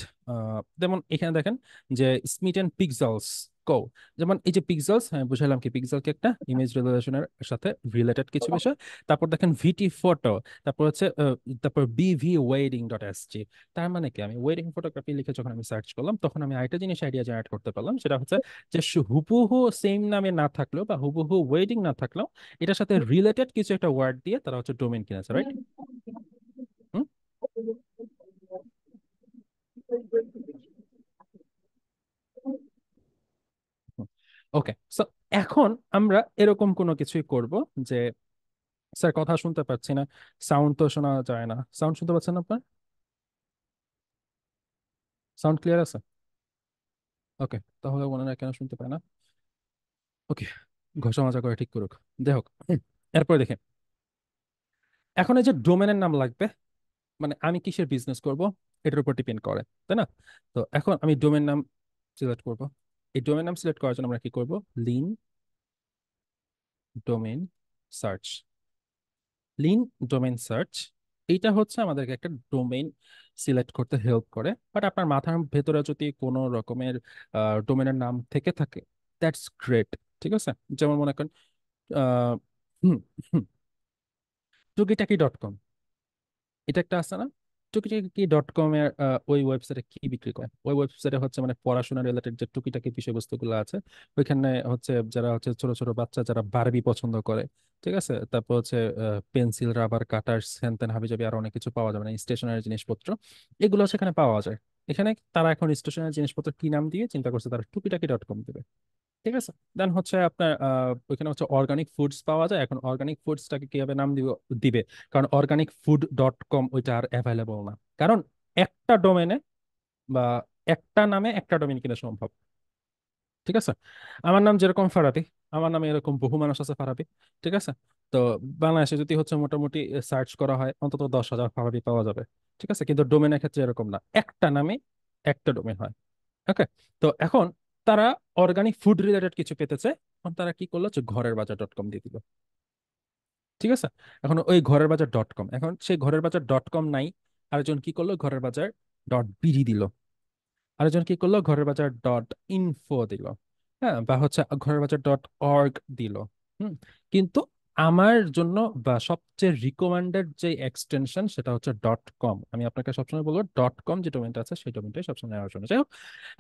যেমন এখানে দেখেন যে স্মিথ এন্ড পিক্সেলস কো, যেমন এই যে পিক্সেলস, হ্যাঁ বুঝাইলাম কি পিক্সেলকে একটা ইমেজ রেজলিউশনের সাথে রিলেটেড কিছু বিষয়। তারপর দেখেন VT ফটো, তারপর হচ্ছে তারপর BV Wedding.sg। তার মানে কি, আমি ওয়েডিং ফটোগ্রাফি লিখে যখন আমি সার্চ করলাম, তখন আমি আরেকটা জিনিস আইডিয়া জেনারেট করতে পারলাম, সেটা হচ্ছে যে হুবহু সেম নামে না থাকলেও বা হুবহু ওয়েডিং না থাকলেও এটার সাথে রিলেটেড কিছু একটা ওয়ার্ড দিয়ে তারা হচ্ছে ডোমেন কিনেছে, রাইট? ওকে, সো এখন আমরা এরকম কোনো কিছুই করব যে, স্যার কথা শুনতে পাচ্ছি না, সাউন্ড তো শোনা যায় না, সাউন্ড শুনতে পাচ্ছেন আপনার? সাউন্ড ক্লিয়ার আছে? ওকে, তাহলে ওনারা কেন শুনতে পায় না? ওকে, ঘষা মাজা করে ঠিক করুক। যাই হোক, এরপর দেখে, এখন এই যে ডোমেনের নাম লাগবে, মানে আমি কিসের বিজনেস করব এটার উপর ডিপেন্ড করে, তাই না? তো এখন আমি ডোমেন নাম সিলেক্ট করব। এই ডোমেন নাম সিলেক্ট করার জন্য আমরা কি করব? Lean domain search. Lean domain search, এইটা হচ্ছে আমাদেরকে একটা ডোমেইন সিলেক্ট করতে হেল্প করে। বাট আপনার মাথার ভেতরে যদি কোনো রকমের ডোমেনের নাম থেকে থাকে, দ্যাটস গ্রেট। ঠিক আছে, যেমন মনে করেন টুকিটাকি.com, এটা একটা আছে না? টুকিটাকি.com এর ওই ওয়েবসাইটে কি বিক্রি করে? ওই ওয়েবসাইটে হচ্ছে মানে পড়াশোনা রিলেটেড যে টুকিটাকি বিষয়বস্তুগুলো আছে, ওইখানে হচ্ছে যারা হচ্ছে ছোট ছোট বাচ্চা যারা বারবি পছন্দ করে, ঠিক আছে, তারপর হচ্ছে পেন্সিল, রাবার, কাটার, হ্যান ত্যান হাবিজাবি আরো অনেক কিছু পাওয়া যাবে, মানে স্টেশনারি জিনিসপত্র, এগুলো সেখানে পাওয়া যায়। এখানে তারা এখন স্টেশনারি জিনিসপত্র কি নাম দিয়ে চিন্তা করছে, তারা টুকিটাকি.com দিবে। ঠিক আছে, দেন হচ্ছে আপনার ওইখানে হচ্ছে অর্গানিক ফুডস পাওয়া যায়। এখন অর্গানিক ফুডসটাকে কিভাবে নাম দিবে, কারণ organicfood.com ওইটা আর অ্যাভেলেবল না, কারণ একটা ডোমেনে বা একটা নামে একটা ডোমেন কিনা সম্ভব। ঠিক আছে, আমার নাম যেরকম ফারাবি, আমার নামে এরকম বহু মানুষ আছে ফারাবি। ঠিক আছে, তো বাংলাদেশে যদি হচ্ছে মোটামুটি সার্চ করা হয়, অন্তত 10,000 ফারাবি পাওয়া যাবে। ঠিক আছে, কিন্তু ডোমেনের ক্ষেত্রে এরকম না, একটা নামে একটা ডোমেন হয়। ওকে, তো এখন তারা অর্গানিক ফুড রিলেটেড কিছু পেতে চায়, এখন তারা কি করলো, যে ঘরেরবাজার.com দিয়ে দিল। ঠিক আছে, এখন ওই ঘরেরবাজার.com, এখন সেই ঘরেরবাজার.com নাই, আরেকজন কি করলো, ঘরেরবাজার.bd দিল, আরেকজন কি করলো, ঘরেরবাজার.info দিল, হ্যাঁ, বা হচ্ছে ঘরেরবাজার.org দিল। হুম, কিন্তু আমার জন্য বা সবচেয়ে রিকমেন্ডেড যে এক্সটেনশন সেটা হচ্ছে .com। আমি আপনাকে সবসময় বলবো .com যে ডোমেনটা আছে সেই ডোমেনটাই সবসময় নেওয়ার জন্য। যাই হোক,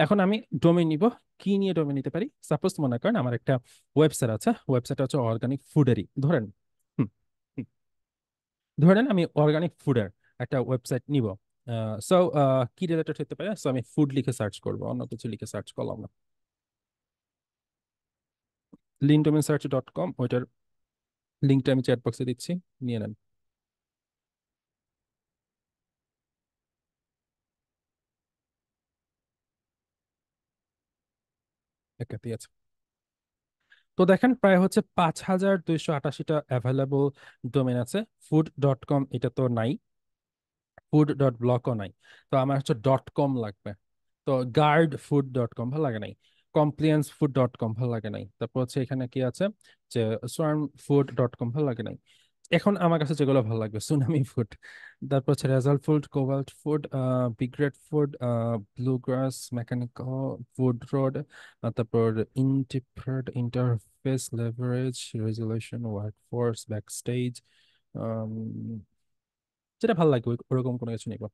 এখন আমি ডোমেন নিব, কি নিয়ে ডোমেন নিতে পারি? সাপোজ মনে করেন আমার একটা ওয়েবসাইট আছে, ওয়েবসাইট হচ্ছে অর্গানিক ফুডেরই ধরেন। হুম, হুম, ধরেন আমি অর্গানিক ফুডের একটা ওয়েবসাইট নিব। সো কি রিলেটেড হতে পারে? সো আমি ফুড লিখে সার্চ করবো, অন্য কিছু লিখে সার্চ করলাম না। lindomainsearch.com, ওইটার লিঙ্কটা আমি চ্যাট বক্সে দিচ্ছি, নিয়ে নেন। একাতি আছে। তো দেখেন প্রায় হচ্ছে 5,288টা অ্যাভেলেবল ডোমেন আছে। ফুড.com এটা তো নাই, ফুড.ব্লকও নাই, তো আমার হচ্ছে .com লাগবে। তো গার্ড ফুড.com ভালো লাগে নাই। compliancefood.com ভালো লাগে নাই, তারপর হচ্ছে এখানে কি আছে যে swarmfood.com ভালো লাগে নাই। এখন আমার কাছে যেগুলো ভালো লাগবে, সুনামি ফুড, তারপর হচ্ছে রেজাল্ট ফুড, কোবাল্ট ফুড, বিগ্রেড food, bluegrass, mechanical, food road, তারপর ইন্টিপ্রেড, interface, leverage, resolution, work force, backstage, যেটা ভালো লাগবে ওরকম কোনো কিছু নিব।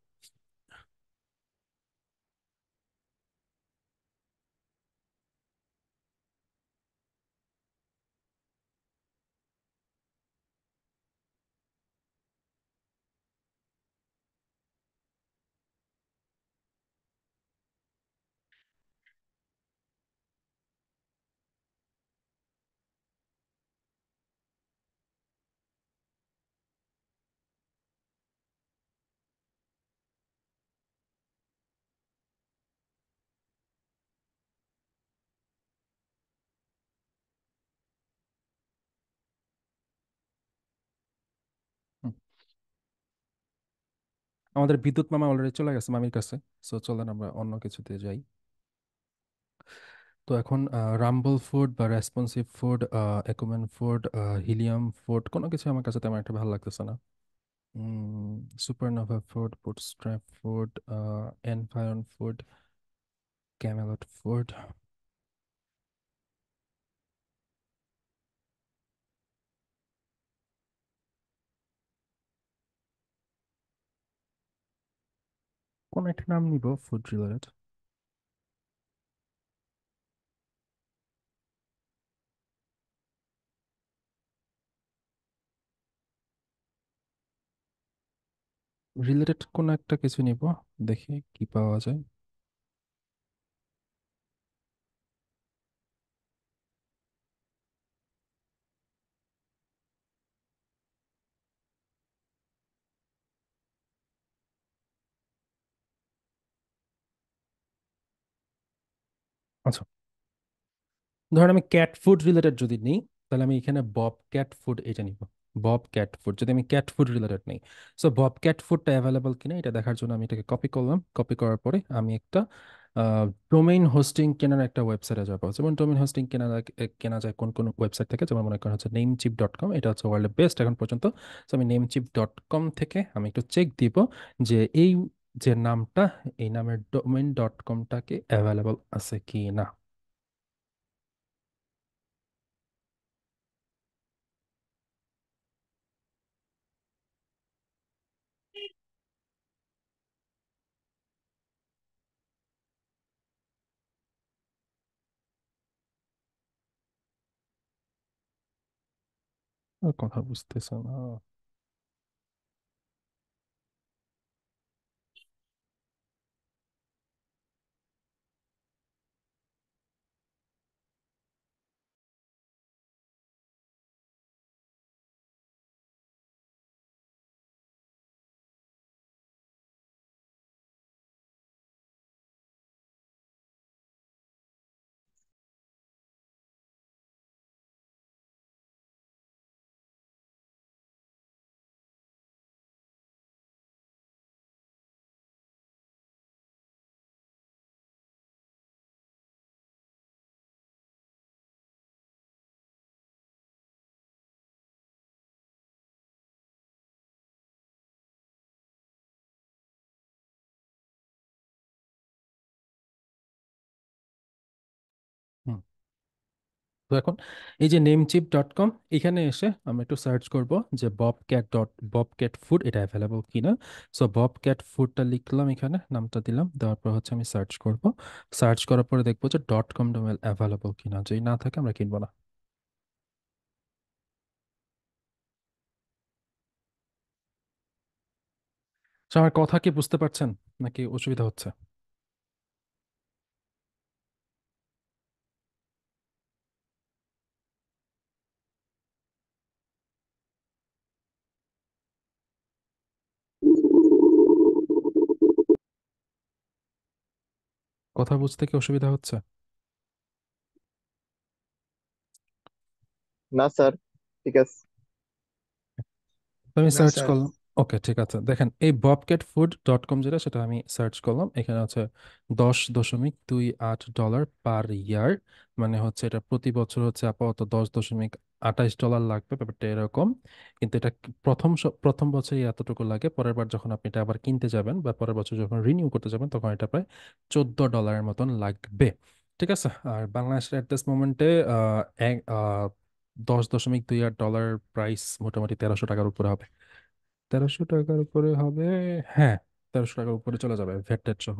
হুম। আমাদের বিদ্যুৎ মামা অলরেডি চলে গেছে মামির কাছে, সো চলেন আমরা অন্য কিছুতে যাই। তো এখন রাম্বল ফুড বা responsive food, acumen food, helium food, কোনো কিছু আমার কাছে তেমন একটা ভালো লাগতেছে না। Supernova food, bootstrap food, environ food, Camelot food, কোন একটা নাম নিব ফুড রিলেটেড। রিলেটেড কোন একটা কিছু নিব, দেখি কি পাওয়া যায়। আচ্ছা, ধরেন আমি ক্যাট ফুড রিলেটেড যদি নিই, তাহলে আমি এখানে বব ক্যাট ফুড এটা নিব। বব ক্যাট ফুড যদি আমি ক্যাট ফুড রিলেটেড নিই, সো বব ক্যাট ফুডটা অ্যাভেলেবল কিনা এটা দেখার জন্য আমি এটাকে কপি করলাম। কপি করার পরে আমি একটা ডোমেইন হোস্টিং কেনার একটা ওয়েবসাইটে যাবো। যেমন ডোমেইন হোস্টিং কেনা যায় কোন কোন ওয়েবসাইট থেকে, যেমন মনে করেন হচ্ছে নেমচিপ.com, এটা হচ্ছে ওয়ার্ল্ডের বেস্ট এখন পর্যন্ত। তো আমি নেমচিপ.com থেকে আমি একটু চেক দিব যে এই যে নামটা, এই নামের domain.com-টাকে অ্যাভেলেবল আছে কি না। কথা বুঝতেছে না। হুম। তো এখন এই যে নেমচিপ.com, এখানে এসে আমরা একটু সার্চ করব যে বব ক্যাট ফুড এটা অ্যাভেলেবল কিনা। সো বব ক্যাট ফুডটা লিখলাম, এখানে নামটা দিলাম, দেওয়ার পর হচ্ছে আমি সার্চ করব। সার্চ করার পরে দেখবো যে .com ডোমেইন অ্যাভেলেবল কিনা, যদি না থাকে আমরা কিনবো না। তো আমার কথা কি বুঝতে পারছেন নাকি অসুবিধা হচ্ছে? কথা বুঝতে কি অসুবিধা হচ্ছে? না স্যার, ঠিক আছে। তো আমি না সার্চ স্যার। করলাম, ওকে, ঠিক আছে, দেখেন এই bobcatfood.com যেটা, সেটা আমি সার্চ করলাম, এখানে হচ্ছে 10.28 ডলার পার ইয়ার, মানে হচ্ছে এটা প্রতি বছর হচ্ছে আপাতত 10.28 ডলার লাগবে, ব্যাপারটা এরকম। কিন্তু এটা প্রথম বছরই এতটুকু লাগে, পরের বার যখন আপনি এটা আবার কিনতে যাবেন বা পরের বছর যখন রিনিউ করতে যাবেন তখন এটা প্রায় 14 ডলারের মতন লাগবে। ঠিক আছে, আর বাংলাদেশের অ্যাট দিস মোমেন্টে এক 10.28 ডলার প্রাইস মোটামুটি 1300 টাকার উপরে হবে। 1300 টাকার উপরে হবে, হ্যাঁ, 1300 টাকার উপরে চলে যাবে ভ্যাট ট্যাট সহ।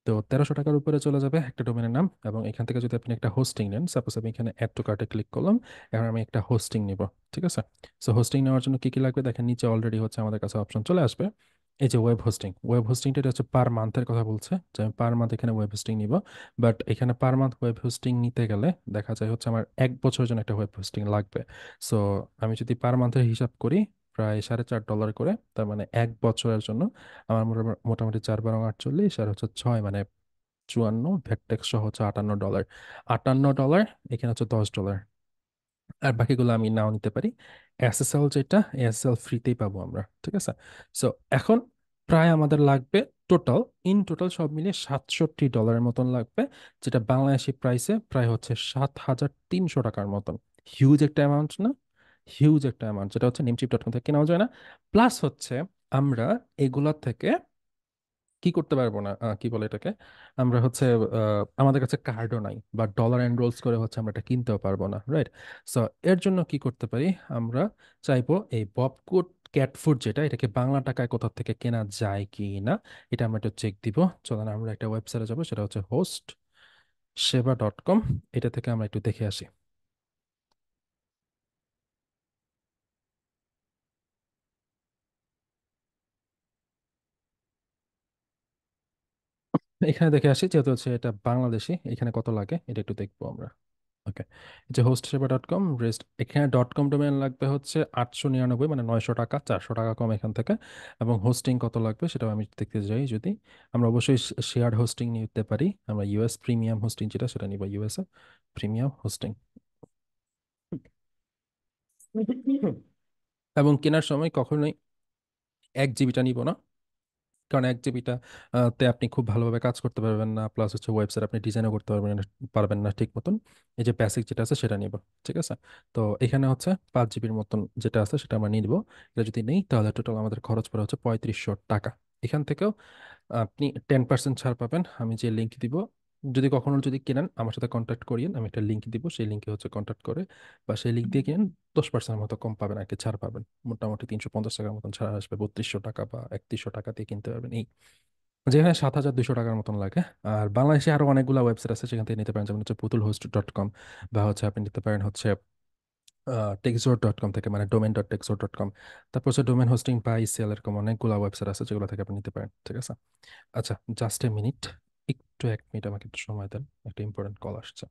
তো 1300 টাকার উপরে চলে যাবে একটা ডোমেনের নাম, এবং এখান থেকে যদি আপনি একটা হোস্টিং নেন, সাপোজ আমি এখানে অ্যাড টু কার্টে ক্লিক করলাম, এখন আমি একটা হোস্টিং নিব। ঠিক আছে, সো হোস্টিং নেওয়ার জন্য কি কি লাগবে দেখেন, নিচে অলরেডি হচ্ছে আমাদের কাছে অপশন চলে আসবে। এই যে ওয়েব হোস্টিংটা, এটা হচ্ছে পার মান্থের কথা বলছে, যে আমি পার মান্থ এখানে ওয়েব হোস্টিং নিব। বাট এখানে পার মান্থ ওয়েব হোস্টিং নিতে গেলে দেখা যায় হচ্ছে আমার 1 বছরের জন্য একটা ওয়েব হোস্টিং লাগবে। সো আমি যদি পার মান্থের হিসাব করি, প্রায় 4.5 ডলার করে, তার মানে 1 বছরের জন্য আমার মোটামুটি 4 × 48 আর হচ্ছে 6, মানে 54, ভ্যাট ট্যাক্স সহ হচ্ছে 58 ডলার। 58 ডলার, এখানে হচ্ছে 10 ডলার, আর বাকিগুলো আমি নাও নিতে পারি। এসএসএল যেটা, এসএসএল ফ্রিতেই পাবো আমরা। ঠিক আছে, সো এখন প্রায় আমাদের লাগবে টোটাল, ইন টোটাল সব মিলিয়ে 67 ডলারের মতন লাগবে, যেটা বাংলাদেশি প্রাইসে প্রায় হচ্ছে 7,300 টাকার মতন। হিউজ একটা অ্যামাউন্ট না? হিউজ একটা অ্যামাউন্ট, যেটা হচ্ছে নেমচিপ.কম থেকে কেনাও যায় না। প্লাস হচ্ছে আমরা এগুলা থেকে কি করতে পারবো না, কি বলে এটাকে, আমরা হচ্ছে আমাদের কাছে কার্ডও নাই, বা ডলার এনরোলস করে হচ্ছে আমরা এটা কিনতেও পারবো না, রাইট? সো এর জন্য কি করতে পারি, আমরা চাইবো এই ববকুট ক্যাট ফুড যেটা, এটাকে বাংলা টাকায় কোথা থেকে কেনা যায় কি না, এটা আমরা একটু চেক দিব। চলেন আমরা একটা ওয়েবসাইটে যাবো, সেটা হচ্ছে hostsheba.com। এটা থেকে আমরা একটু দেখে আসি। এখানে দেখে আসি, যেহেতু হচ্ছে এটা বাংলাদেশি, এখানে কত লাগে এটা একটু দেখবো আমরা। ওকে, যে hostsheba.com রেস্ট, এখানে .com ডোমেইন লাগবে হচ্ছে 899, মানে 900 টাকা, 400 টাকা কম এখান থেকে। এবং হোস্টিং কত লাগবে সেটাও আমি দেখতে যাই, যদি আমরা অবশ্যই শেয়ার্ড হোস্টিং নিতে পারি, আমরা ইউএস প্রিমিয়াম হোস্টিং যেটা, সেটা নিব, ইউএসএ প্রিমিয়াম হোস্টিং। এবং কেনার সময় কখনোই 1 জিবিটা নিব না, কারণ 1 জিবিটা তে আপনি খুব ভালোভাবে কাজ করতে পারবেন না, প্লাস হচ্ছে ওয়েবসাইট আপনি ডিজাইনও করতে পারবেন না ঠিক মতন। এই যে বেসিক যেটা আছে সেটা নিব। ঠিক আছে, তো এখানে হচ্ছে 5 জিবির মতন যেটা আছে সেটা আমরা নিয়ে নিব। এটা যদি নেই তাহলে টোটাল আমাদের খরচ পড়ে হচ্ছে 3500 টাকা। এখান থেকেও আপনি 10% ছাড় পাবেন, আমি যে লিঙ্ক দিব। যদি কখনো যদি কেনেন আমার সাথে কন্ট্যাক্ট করিয়েন, আমি একটা লিঙ্ক দিব, সেই লিঙ্কে হচ্ছে কন্ট্যাক্ট করে বা সেই লিঙ্ক দিয়ে কিনেন, 10% মতো কম পাবেন আর কি, ছাড় পাবেন। মোটামুটি 350 টাকার মতন ছাড় আসবে, 3200 টাকা বা 3100 টাকা দিয়ে কিনতে পারবেন এই, যেখানে 7,200 টাকার মতন লাগে। আর বাংলাদেশে আরো অনেকগুলো ওয়েবসাইট আছে সেখান থেকে নিতে পারেন, যেমন হচ্ছে putul.host.com, বা হচ্ছে আপনি নিতে পারেন হচ্ছে টেক্সট.কম থেকে, মানে domain.textdot.com। তারপর হচ্ছে ডোমেন হোস্টিং বা ইসিএল, এরকম অনেকগুলো ওয়েবসাইট আছে যেগুলো থেকে আপনি নিতে পারেন। ঠিক আছে, আচ্ছা, জাস্ট এ মিনিট, একটু 1 মিনিট আমাকে একটু সময় দেন, একটা ইম্পর্টেন্ট কল আসছে।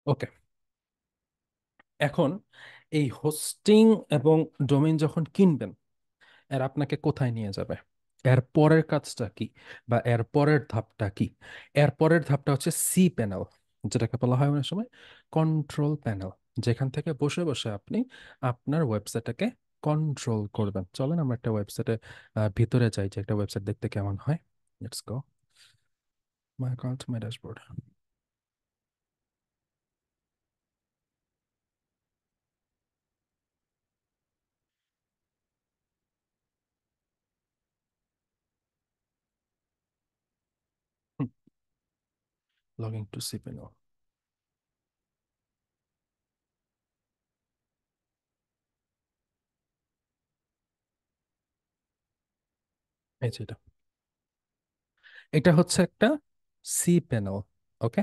ওকে, এখন এই হোস্টিং এবং ডোমেইন যখন কিনবেন, এর আপনাকে কোথায় নিয়ে যাবে, এর পরের কাজটা কি, বা এর পরের ধাপটা কি? এর পরের ধাপটা হচ্ছে সি প্যানেল, যেটাকে বলা হয় অনেক সময় কন্ট্রোল প্যানেল, যেখান থেকে বসে বসে আপনি আপনার ওয়েবসাইটটাকে কন্ট্রোল করবেন। চলেন আমরা একটা ওয়েবসাইটে ভিতরে যাই যে একটা ওয়েবসাইট দেখতে কেমন হয়। Let's go my account, my dashboard. Login to CPNO. এই যে এটা, এটা হচ্ছে একটা সি প্যানেল। ওকে,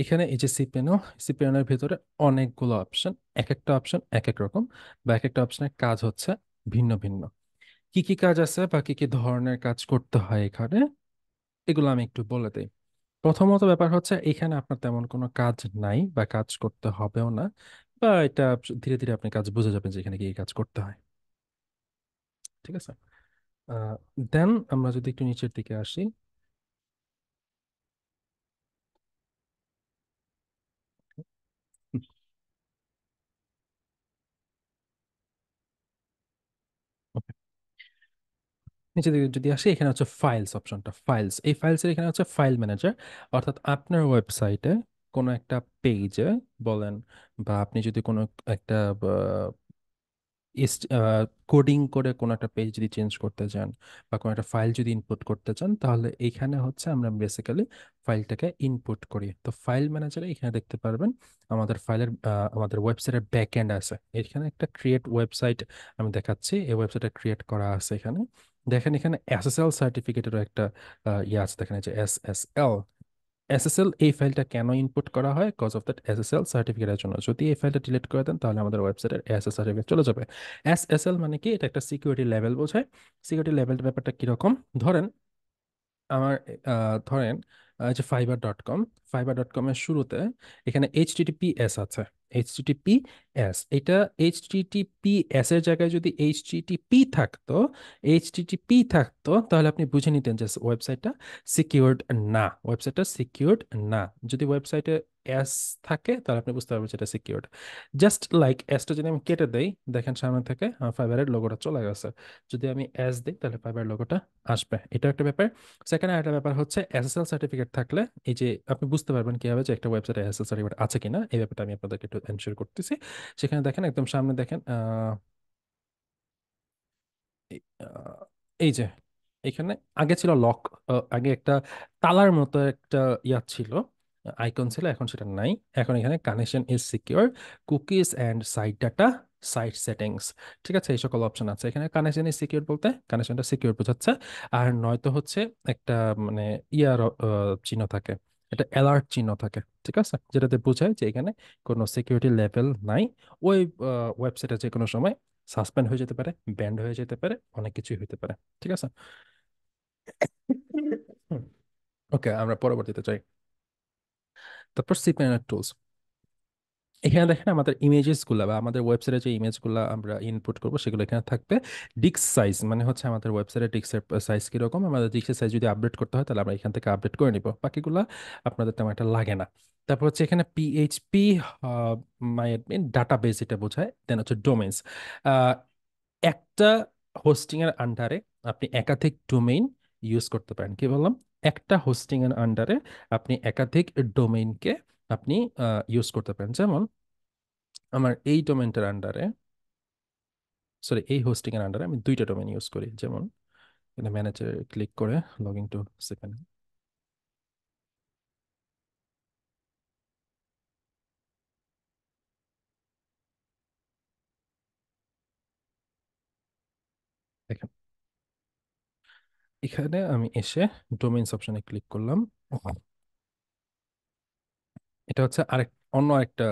এখানে এই যে সিপিএনও, সিপিএনও এর ভিতরে অনেকগুলো অপশন, এক একটা অপশন এক এক রকম, বা এক একটা অপশনের কাজ হচ্ছে ভিন্ন ভিন্ন। কি কি কাজ আছে বা কি কি ধরনের কাজ করতে হয় এখানে, এগুলো আমি একটু বলে দিই। প্রথমত ব্যাপার হচ্ছে এখানে আপনার তেমন কোনো কাজ নাই বা কাজ করতে হবেও না, বা এটা ধীরে ধীরে আপনি কাজ বুঝে যাবেন যে এখানে কি কি কাজ করতে হয়। ঠিক আছে, দেন আমরা যদি একটু নিচের দিকে আসি। Okay, নিচের দিকে যদি আসি, এখানে হচ্ছে ফাইলস অপশনটা, ফাইলস, এই ফাইলসের এখানে হচ্ছে ফাইল ম্যানেজার। অর্থাৎ আপনার ওয়েবসাইটে কোনো একটা পেজে বলেন, বা আপনি যদি কোনো একটা কোডিং করে কোনো একটা পেজ যদি চেঞ্জ করতে চান, বা কোনো একটা ফাইল যদি ইনপুট করতে চান, তাহলে এইখানে হচ্ছে আমরা বেসিক্যালি ফাইলটাকে ইনপুট করি। তো ফাইল ম্যানেজারে এখানে দেখতে পারবেন আমাদের ফাইলের আমাদের ওয়েবসাইটের ব্যাক এন্ড আছে। এখানে একটা ক্রিয়েট ওয়েবসাইট আমি দেখাচ্ছি, এই ওয়েবসাইটটা ক্রিয়েট করা আছে এখানে। দেখেন এখানে এসএসএল সার্টিফিকেটেরও একটা ইয়ে আছে, দেখেন এই যে এসএসএল। এসএসএল এই ফাইলটা কেন ইনপুট করা হয়? কজ অফ দ্যাট এসএসএল সার্টিফিকেটের জন্য। যদি এই ফাইলটা ডিলিট করে দেন তাহলে আমাদের ওয়েবসাইটের এসএসএল সার্টিফিকেট চলে যাবে। এসএসএল মানে কি? এটা একটা সিকিউরিটি লেভেল বোঝায়। সিকিউরিটি লেভেল ব্যাপারটা কিরকম? ধরেন আমার ধরেন যে ফাইবার.কম, ফাইবার.কম এর শুরুতে এখানে এইচটিটিপিএস আছে। এইচটিটিপিএস, এটা এইচটিটিপিএস এর জায়গায় যদি এইচটিটিপি থাকতো তাহলে আপনি বুঝে নিতেন যে ওয়েবসাইটটা সিকিউরড না, ওয়েবসাইটটা সিকিউরড না। যদি ওয়েবসাইটে এস থাকে তাহলে আপনি বুঝতে পারবেন যেটা সিকিউরড। জাস্ট লাইক এসটা যদি আমি কেটে দেই, দেখেন সামনে থেকে ফাইবারের লোগোটা চলে গেছে। যদি আমি এস দিই তাহলে ফাইবার লোগোটা আসবে, এটা একটা ব্যাপার। সেখানে একটা ব্যাপার হচ্ছে এসএসএল সার্টিফিকেট থাকলে এই যে আপনি বুঝতে পারবেন কিভাবে যে একটা ওয়েবসাইটে এসএসএল সার্টিফিকেট আছে কিনা, এই ব্যাপারটা আমি আপনাদেরকে একটু এনশিওর করতেছি। সেখানে দেখেন একদম সামনে দেখেন এই যে এখানে আগে ছিল লক, আগে একটা তালার মতো একটা ইয়া ছিল, আইকন ছিল, এখন সেটা নাই। এখন এখানে connection is secure, cookies and site data, site settings, ঠিক আছে, এই সকল অপশন আছে এখানে। কানেকশন ইজ সিকিউর বলতে কানেকশনটা সিকিউর বোঝাচ্ছে। আর নয়তো হচ্ছে একটা মানে ইয়ার চিহ্ন থাকে, এটা অ্যালার্ট চিহ্ন থাকে, ঠিক আছে, যেটাতে বোঝায় যে এখানে কোনো সিকিউরিটি লেভেল নাই। ওই ওয়েবসাইটে যে কোনো সময় সাসপেন্ড হয়ে যেতে পারে, ব্যান্ড হয়ে যেতে পারে, অনেক কিছুই হতে পারে, ঠিক আছে। ওকে, আমরা পরবর্তীতে যাই। তারপর সিপিএন টুলস। এখানে দেখেন আমাদের ইমেজেস গুলা বা আমাদের ওয়েবসাইটে যে ইমেজ গুলা আমরা ইনপুট করবো সেগুলো এখানে থাকবে। ডিস্ক সাইজ মানে হচ্ছে আমাদের ওয়েবসাইটের ডিস্কের সাইজ কিরকম, আমাদের ডিস্কের সাইজ যদি আপডেট করতে হয় তাহলে আমরা এখান থেকে আপডেট করে নিব, বাকিগুলা আপনাদের তেমন একটা লাগে না। তারপর হচ্ছে এখানে পিএইচপি মাই অ্যাডমিন ডাটাবেস, এটা বোঝায়। দেন হচ্ছে ডোমেইনস, একটা হোস্টিং এর আন্ডারে আপনি একাধিক ডোমেইন ইউজ করতে পারেন। কি বললাম? একটা হোস্টিং এর আন্ডারে আপনি একাধিক ডোমেইনকে আপনি ইউজ করতে পারেন। যেমন আমার এই ডোমেইনটার আন্ডারে, সরি এই হোস্টিং এর আন্ডারে আমি দুইটা ডোমেইন ইউজ করি। যেমন এখানে ম্যানেজার ক্লিক করে লগ ইন টু সেভেন, দেখেন এখানে আমি এসে ডোমেইনস অপশনে ক্লিক করলাম। এটা হচ্ছে আরেক অন্য একটা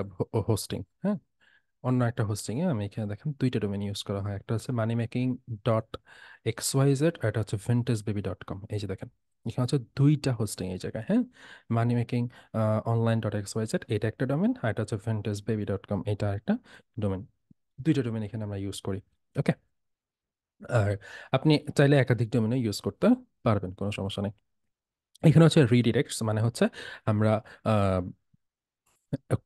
হোস্টিং, হ্যাঁ, অন্য একটা হোস্টিং এ আমি এখানে দেখেন দুইটা ডোমেইন ইউজ করা হয়। একটা হচ্ছে moneymaking.xyz, আর এটা হচ্ছে vintagebaby.com। এই যে দেখেন এখানে হচ্ছে দুইটা হোস্টিং এই জায়গায়, হ্যাঁ। মানিমেকিং online.xyz এটা একটা ডোমেন, আর এটা হচ্ছে vintagebaby.com এটা একটা ডোমেন। দুইটা ডোমেন এখানে আমরা ইউজ করি। ওকে, আর আপনি চাইলে একাধিক ডোমেনও ইউজ করতে পারবেন, কোনো সমস্যা নেই। এখানে হচ্ছে রিডিরেক্টস মানে হচ্ছে আমরা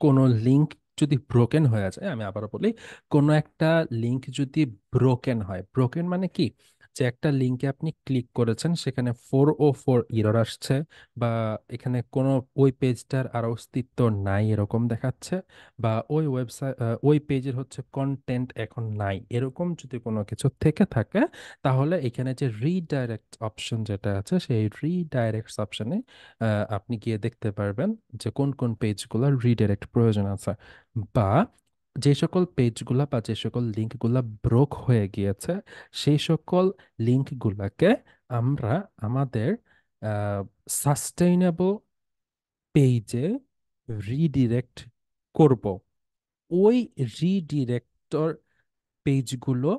কোনো লিঙ্ক যদি ব্রোকেন হয়ে যায়, আমি আবারও বলি, কোনো একটা লিঙ্ক যদি ব্রোকেন হয়, ব্রোকেন মানে কি, যে একটা লিঙ্কে আপনি ক্লিক করেছেন, সেখানে 404 এরর আসছে, বা এখানে কোনো ওই পেজটার আর অস্তিত্ব নাই এরকম দেখাচ্ছে, বা ওই ওয়েবসাইট ওই পেজের হচ্ছে কন্টেন্ট এখন নাই, এরকম যদি কোনো কিছু থেকে থাকে, তাহলে এখানে যে রিডাইরেক্ট অপশন যেটা আছে, সেই রিডাইরেক্ট অপশনে আপনি গিয়ে দেখতে পারবেন যে কোন কোন পেজগুলোর রিডাইরেক্ট প্রয়োজন আছে, বা যে সকল পেজগুলা বা যে সকল লিঙ্কগুলা ব্রোক হয়ে গিয়েছে, সেই সকল লিঙ্কগুলাকে আমরা আমাদের সাস্টেইনেবল পেজে রিডিরেক্ট করব। ওই রিডিরেক্টর পেজগুলো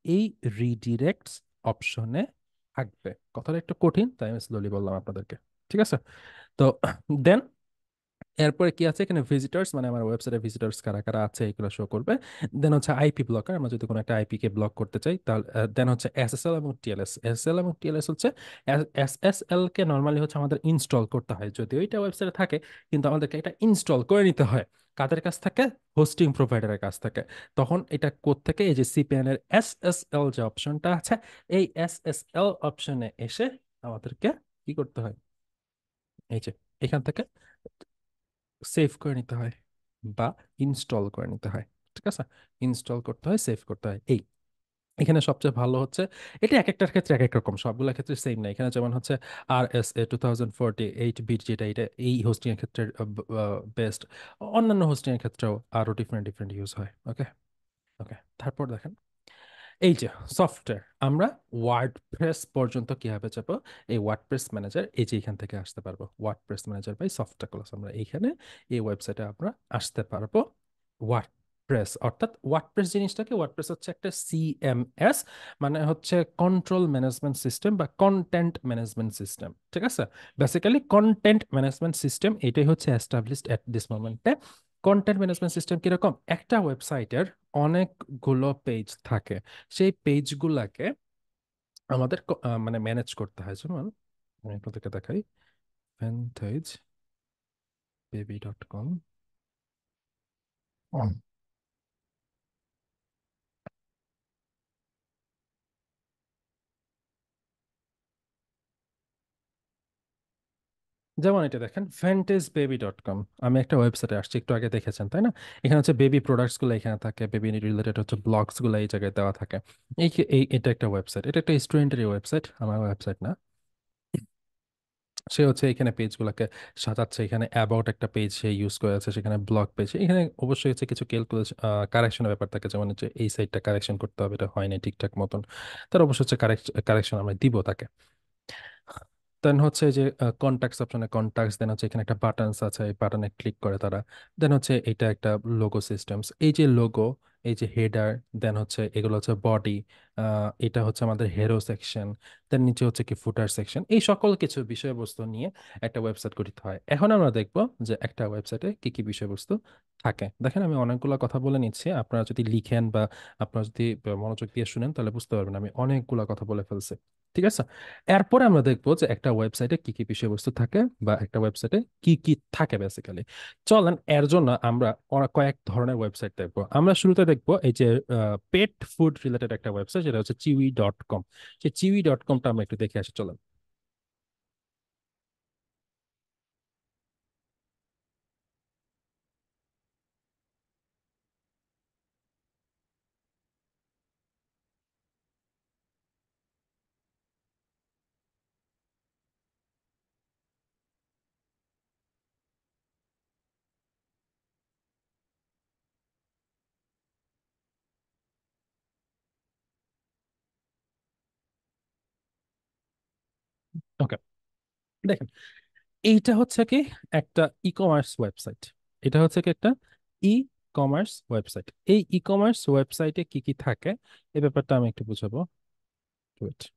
এই রিডিরেক্টস অপশনে থাকবে। কথাটা একটু কঠিন, তাই আমি স্লোলি বললাম আপনাদেরকে। ঠিক আছে? তো দেন এরপরে কি আছে, এখানে ভিজিটর্স, মানে আমার ওয়েবসাইটে ভিজিটর্স কারা কারা আছে এগুলো শো করবে। দেন হচ্ছে আইপি ব্লকার, আমরা যদি কোনো একটা আইপি কে ব্লক করতে চাই তাহলে। দেন হচ্ছে এসএসএল এবং টিএলএস। এসএসএল এবং টিএলএস হচ্ছে, এসএসএল কে নর্মালি হচ্ছে আমাদের ইনস্টল করতে হয়, যদিও এটা ওয়েবসাইটে থাকে, কিন্তু আমাদেরকে এটা ইনস্টল করে নিতে হয়। কাদের কাছ থেকে? হোস্টিং প্রোভাইডারের কাছ থেকে। তখন এটা কোথা থেকে? এই যে সিপিএন এর এসএসএল যে অপশনটা আছে, এই এসএসএল অপশনে এসে আমাদেরকে কি করতে হয়, এই যে এখান থেকে সেভ করে নিতে হয় বা ইনস্টল করে নিতে হয়। ঠিক আছে? ইনস্টল করতে হয়, সেভ করতে হয়। এই এখানে সবচেয়ে ভালো হচ্ছে, এটা এক একটার ক্ষেত্রে এক এক রকম, সবগুলোর ক্ষেত্রে সেম না। এখানে যেমন হচ্ছে RSA 2048 বিট, যেটা এটা এই হোস্টিং এর ক্ষেত্রে বেস্ট। অন্যান্য হোস্টিং এর ক্ষেত্রেও আরো ডিফারেন্ট ডিফারেন্ট ইউজ হয়। ওকে, ওকে। তারপর দেখেন, এই যে সফটওয়্যার, আমরা ওয়ার্ডপ্রেস পর্যন্ত কিভাবে যাবো? এই ওয়ার্ডপ্রেস ম্যানেজার, এই যে এখান থেকে আসতে পারবো, WordPress manager by software class, আমরা এইখানে এই ওয়েবসাইটে আমরা আসতে পারবো। ওয়ার্ডপ্রেস অর্থাৎ ওয়ার্ডপ্রেস জিনিসটাকে, ওয়ার্ডপ্রেস হচ্ছে একটা সিএমএস, মানে হচ্ছে কন্ট্রোল ম্যানেজমেন্ট সিস্টেম বা কন্টেন্ট ম্যানেজমেন্ট সিস্টেম। ঠিক আছে? বেসিক্যালি কন্টেন্ট ম্যানেজমেন্ট সিস্টেম এটাই হচ্ছে এস্টাবলিশড এট দিস মোমেন্টে। কন্টেন্ট ম্যানেজমেন্ট সিস্টেম কিরকম? একটা ওয়েবসাইটের অনেকগুলো পেজ থাকে, সেই পেজগুলাকে আমাদের মানে ম্যানেজ করতে হয়। যেমন আমি আপনাদেরকে দেখাই, ফ্যানথেজ বেবি.com। যেমন এটা দেখেন, fantagebaby.com, আমি একটা ওয়েবসাইটে আসছি, একটু আগে দেখেছেন তাই না? এখানে হচ্ছে বেবি প্রোডাক্টস গুলো এখানে থাকে, বেবি রিলেটেড হচ্ছে ব্লগস গুলো এই জায়গায় দেওয়া থাকে। এটা একটা ওয়েবসাইট, এটা একটা স্টুডেন্টের ওয়েবসাইট, আমার ওয়েবসাইট না। সে হচ্ছে এখানে পেজগুলোকে সাজাচ্ছে, এখানে অ্যাবাউট একটা পেজ সে ইউজ করে আছে, সেখানে ব্লগ পেজ, এখানে অবশ্যই হচ্ছে কিছু ক্যালকুলেশন কারেকশনের ব্যাপার থাকে, যেমন হচ্ছে এই সাইটটা কারেকশন করতে হবে, এটা হয় না ঠিকঠাক মতন, তার অবশ্যই হচ্ছে কারেকশন আমরা দিব তাকে। দেন হচ্ছে যে কন্ট্যাক্টস অপশনে কন্ট্যাক্টস, দেন হচ্ছে এখানে একটা বাটনস আছে, এই বাটনে ক্লিক করে তারা। দেন হচ্ছে এটা একটা লোগো সিস্টেমস, এই যে লোগো, এই যে হেডার, দেন হচ্ছে এগুলো হচ্ছে বডি, এটা হচ্ছে আমাদের হেরো সেকশন, দেন নিচে হচ্ছে কি ফুটার সেকশন, এই সকল কিছু বিষয়বস্তু নিয়ে একটা ওয়েবসাইট গঠিত হয়। এখন আমরা দেখবো যে একটা ওয়েবসাইটে কি কি বিষয়বস্তু থাকে। দেখেন, আমি অনেকগুলো কথা বলে নিচ্ছি, আপনারা যদি লিখেন বা আপনারা যদি মনোযোগ দিয়ে শুনেন তাহলে বুঝতে পারবেন আমি অনেকগুলো কথা বলে ফেলছি। ঠিক আছে? এরপরে আমরা দেখবো যে একটা ওয়েবসাইটে কি কি বিষয়বস্তু থাকে, বা একটা ওয়েবসাইটে কি কি থাকে বেসিক্যালি। চলেন এর জন্য আমরা কয়েক ধরনের ওয়েবসাইট দেখবো। আমরা শুরুতে দেখবো এই যে পেট ফুড রিলেটেড একটা ওয়েবসাইট, যেটা হচ্ছে চিউই.কম। সেই চিউই.কমটা আমরা একটু দেখে আসি, চলেন। ওকে, দেখেন, এইটা হচ্ছে কি একটা ই কমার্স ওয়েবসাইট। এটা হচ্ছে কি একটা ই কমার্স ওয়েবসাইট। এই ই কমার্স ওয়েবসাইটে কি কি থাকে এই ব্যাপারটা আমি একটু বুঝাবো। Wait.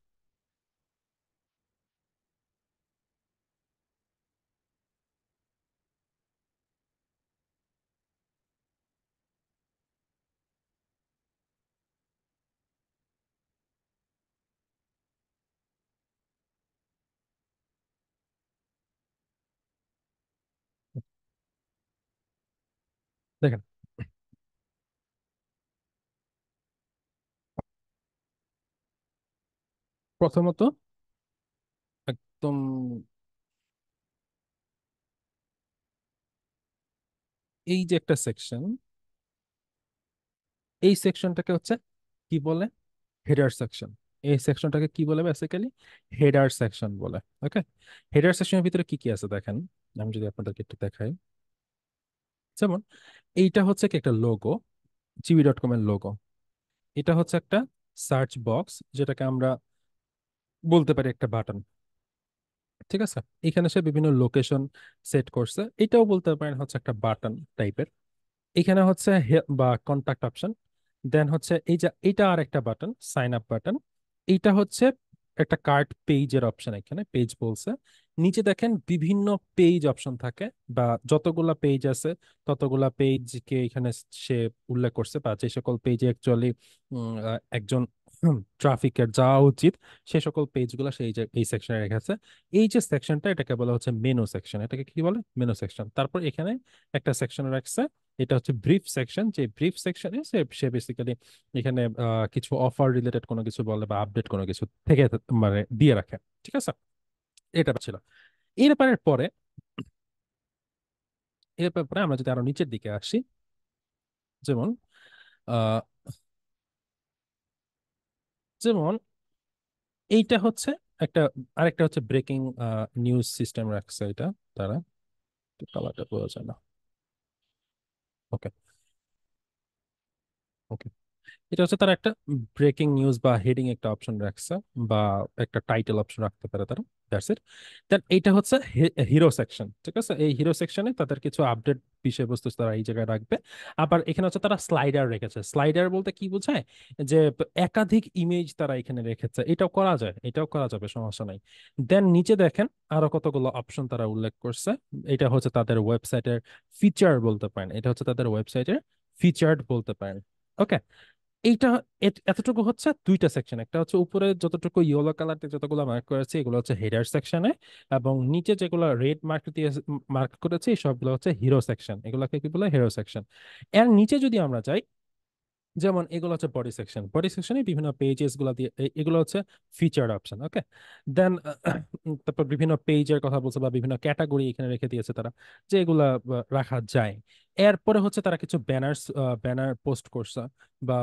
দেখেন, প্রথমত একদম এই যে একটা সেকশন, এই সেকশনটাকে হচ্ছে কি বলে? Header section. এই সেকশনটাকে কি বলে বেসিক্যালি? হেডার সেকশন বলে। ওকে, হেডার সেকশনের ভিতরে কি কি আছে দেখেন, আমি যদি আপনাদেরকে একটু দেখাই। যেমন এইটা হচ্ছে কি একটা লোগো, চিবি.কম এর লোগো। এটা হচ্ছে একটা সার্চ বক্স, যেটাকে আমরা বলতে পারি একটা বাটন। ঠিক আছে, এখানে সে বিভিন্ন লোকেশন সেট করছে, এটাও বলতে পারেন হচ্ছে একটা বাটন টাইপের। এখানে হচ্ছে বা কন্টাক্ট অপশন। দেন হচ্ছে এই যে এটা আর একটা বাটন, সাইন আপ বাটন। এইটা হচ্ছে একটা কার্ড পেজের অপশন, এখানে পেজ বলছে। নিচে দেখেন বিভিন্ন পেজ অপশন থাকে, বা যতগুলা পেজ আছে ততগুলা পেজকে এখানে সে উল্লেখ করছে, বা যে সকল পেজে অ্যাকচুয়ালি একজন ট্রাফিকের যাওয়া উচিত সে সকল পেজগুলো সেই যে এই সেকশনে রেখেছে। এই যে সেকশনটা, এটাকে বলা হচ্ছে মেনু সেকশন। এটাকে কি বলে? Menu section. তারপর এখানে একটা সেকশন রাখছে, এটা হচ্ছে ব্রিফ সেকশন। যে ব্রিফ সেকশনে সে সে বেসিক্যালি এখানে কিছু অফার রিলেটেড কোনো কিছু বলে, বা আপডেট কোনো কিছু থেকে মানে দিয়ে রাখে। ঠিক আছে, এটা ছিল। এই ব্যাপারের পরে, এর ব্যাপারে আমরা যদি আরো নিচের দিকে আসি, যেমন আহ যেমন এইটা হচ্ছে একটা, আরেকটা হচ্ছে ব্রেকিং নিউজ সিস্টেম রাখছে এটা তারা। কালারটা বোঝা যায় না। ওকে, ওকে, এটা হচ্ছে তারা একটা ব্রেকিং নিউজ বা হেডিং একটা অপশন রাখছে, বা একটা টাইটেল অপশন রাখতে পারে তারা। That's it. দেন এইটা হচ্ছে হিরো সেকশন। ঠিক আছে, এই হিরো সেকশনে তাদের কিছু আপডেট বিষয়বস্তু তারা এই জায়গায় রাখবে। আবার এখানে হচ্ছে তারা স্লাইডার রেখেছে। স্লাইডার বলতে কি বোঝায়? যে একাধিক ইমেজ তারা এখানে রেখেছে। এটাও করা যায়, এটাও করা যাবে, সমস্যা নাই। দেন নিচে দেখেন আরো কতগুলো অপশন তারা উল্লেখ করছে। এটা হচ্ছে তাদের ওয়েবসাইটের ফিচার বলতে পারেন, এটা হচ্ছে তাদের ওয়েবসাইটের ফিচার্ড বলতে পারেন। ওকে, এইটা এতটুকু হচ্ছে দুইটা সেকশন। একটা হচ্ছে উপরে যতটুকু ইয়েলো কালার দিয়ে যতগুলো মার্ক করেছে এগুলো হচ্ছে হেডার সেকশনে, এবং নিচে যেগুলো রেড মার্ক দিয়ে মার্ক করেছে এই সবগুলো হচ্ছে হিরো সেকশন। এগুলোকে কি বলে? Hero section. এর নিচে যদি আমরা যাই, যেমন এগুলো হচ্ছে বডি সেকশন। বডি সেকশনে বিভিন্ন পেজেস গুলো দিয়ে এগুলো হচ্ছে ফিচার্ড অপশন। ওকে, দেন তারপর বিভিন্ন পেজের কথা বলছে, বা বিভিন্ন ক্যাটাগরি এখানে রেখে দিয়েছে তারা, যে এগুলা রাখা যায়। এরপরে হচ্ছে তারা কিছু ব্যানার পোস্ট করছে, বা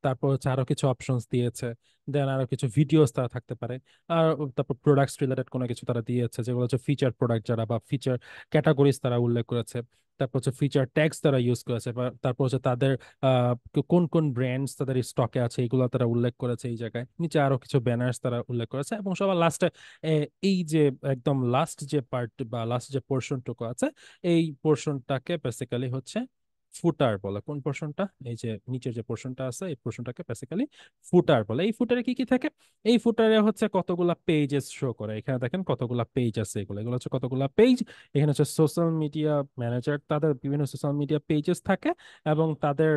তারপর হচ্ছে আরো কিছু অপশনস দিয়েছে। দেন আরো কিছু ভিডিওস তারা থাকতে পারে। আর তারপর প্রোডাক্টস রিলেটেড কোনো কিছু তারা দিয়েছে, যেগুলো হচ্ছে ফিচার প্রোডাক্ট যারা, বা ফিচার ক্যাটাগরিজ তারা উল্লেখ করেছে। তারপর হচ্ছে ফিচার ট্যাগস তারা ইউজ করেছে, বা তারপর হচ্ছে তাদের কোন কোন ব্র্যান্ডস তাদের স্টকে আছে এগুলো তারা উল্লেখ করেছে এই জায়গায়। নিচে আরো কিছু ব্যানার্স তারা উল্লেখ করেছে, এবং সবার লাস্টে এই যে একদম লাস্ট যে পার্ট বা লাস্ট যে পোর্শনটুকু আছে, এই পোর্শনটাকে বেসিক্যালি হচ্ছে ফুটার বলে। কোন পোর্শনটা? এই যে নিচের যে পোর্শনটা আছে এই পোর্শনটাকে বেসিক্যালি ফুটার বলে। এই ফুটারে কি কি থাকে? এই ফুটারে হচ্ছে কতগুলা পেজেস শো করে। এখানে দেখেন কতগুলা পেজ আছে, এগুলো এগুলো হচ্ছে কতগুলা পেজ। এখানে হচ্ছে সোশ্যাল মিডিয়া ম্যানেজার, তাদের বিভিন্ন সোশ্যাল মিডিয়া পেজেস থাকে, এবং তাদের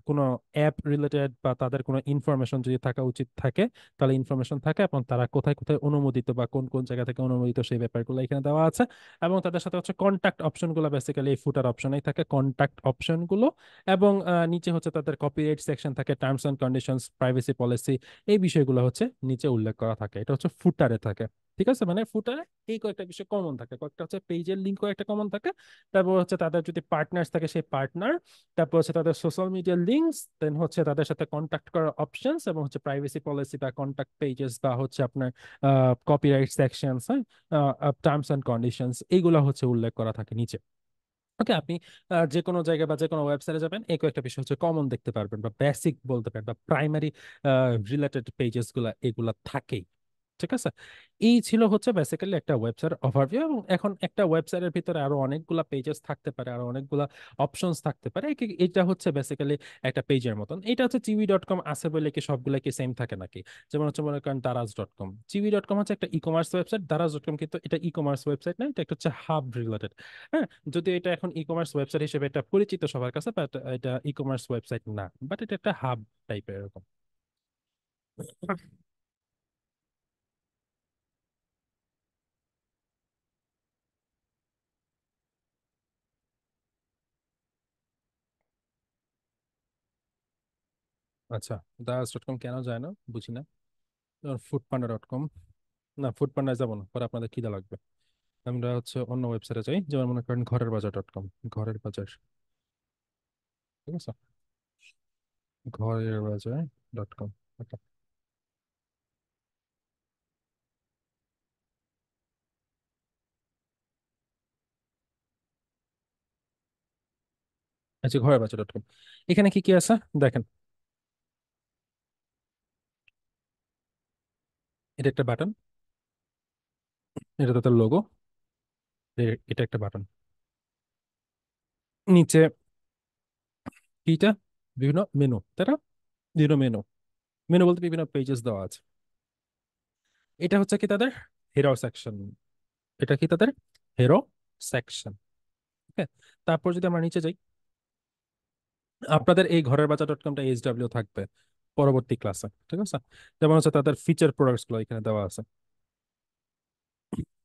কোনো অ্যাপ রিলেটেড বা তাদের কোনো ইনফরমেশন যদি থাকা উচিত থাকে তাহলে ইনফরমেশন থাকে, এবং তারা কোথায় কোথায় অনুমোদিত বা কোন কোন জায়গা থেকে অনুমোদিত সেই ব্যাপারগুলো এখানে দেওয়া আছে। এবং তাদের সাথে হচ্ছে কন্ট্যাক্ট অপশনগুলো বেসিক্যালি এই ফুটার অপশনেই থাকে, কন্ট্যাক্ট অপশনগুলো। এবং নিচে হচ্ছে তাদের কপিরাইট সেকশন থাকে, terms and conditions, privacy policy, এই বিষয়গুলো হচ্ছে নিচে উল্লেখ করা থাকে। এটা হচ্ছে ফুটারে থাকে। ঠিক আছে, মানে ফুটারে এই কয়েকটা বিষয় কমন থাকে, কয়েকটা হচ্ছে পেজের লিঙ্ক কয়েকটা কমন থাকে। তারপর হচ্ছে তাদের যদি পার্টনার্স থাকে সেই পার্টনার, তারপর হচ্ছে তাদের সোশ্যাল মিডিয়া লিঙ্কস, দেন হচ্ছে তাদের সাথে কন্ট্যাক্ট করার অপশনস, এবং হচ্ছে প্রাইভেসি পলিসি বা কন্ট্যাক্ট পেজেস, বা হচ্ছে আপনার কপিরাইট সেকশনস, হ্যাঁ, টার্মস এন্ড কন্ডিশনস, এইগুলো হচ্ছে উল্লেখ করা থাকে নিচে। ওকে, আপনি যে কোনো জায়গায় বা যে কোনো ওয়েবসাইটে যাবেন এই কয়েকটা বিষয় হচ্ছে কমন দেখতে পারবেন, বা বেসিক বলতে পারেন, বা প্রাইমারি রিলেটেড পেজেস গুলা এগুলা থাকেই। ঠিক আছে, এই ছিল হচ্ছে বেসিক্যালি একটা ওয়েবসাইট ওভারভিউ। এবং এখন একটা ওয়েবসাইটের ভিতরে আরো অনেকগুলা পেজেস থাকতে পারে, আরো অনেকগুলা অপশনস থাকতে পারে। এটা হচ্ছে বেসিক্যালি একটা পেজের মতন। এটা হচ্ছে চিউই.কম আছে বলে কি সবগুলা কি সেম থাকে নাকি? যেমন হচ্ছে মনে করেন দারাজ.কম। চিউই.কম হচ্ছে একটা ই কমার্স ওয়েবসাইট, দারাজ.কম কিন্তু এটা ই কমার্স ওয়েবসাইট না, এটা একটা হচ্ছে হাব রিলেটেড। হ্যাঁ, যদিও এটা এখন ই কমার্স ওয়েবসাইট হিসেবে এটা পরিচিত সবার কাছে, বাট এটা ই কমার্স ওয়েবসাইট না, বাট এটা একটা হাব টাইপের এরকম। আচ্ছা, দারাজ.কম কেন যায় না বুঝি না। ফুডপান্ডা.কম, না ফুডপান্ডায় যাবো না, পরে আপনাদের খিদা লাগবে। আমরা হচ্ছে অন্য ওয়েবসাইটে যাই, যেমন মনে করেন ঘরেরবাজার.কম। ঘরের বাজার, ঠিক আছে, ঘরেরবাজার.কম। আচ্ছা, ঘরেরবাজার.কম, এখানে কি কি আছে দেখেন। এটা একটা বাটন, এটা তাদের লোগো, এটা একটা বাটন। নিচে এইটা বিভিন্ন মেনু, তাই না? বিভিন্ন মেনু, মেনু বলতে বিভিন্ন পেজেস দেওয়া আছে। এটা হচ্ছে কি তাদের হিরো সেকশন। এটা কি তাদের হিরো সেকশন। ওকে, তারপর যদি আমরা নিচে যাই, আপনাদের এই ঘরেরবাজার.কমটা এইচডাব্লিউ থাকবে পরবর্তী ক্লাসে, ঠিক আছে। যেমন হচ্ছে তাদের ফিচার প্রোডাক্টস গুলো এখানে দেওয়া আছে,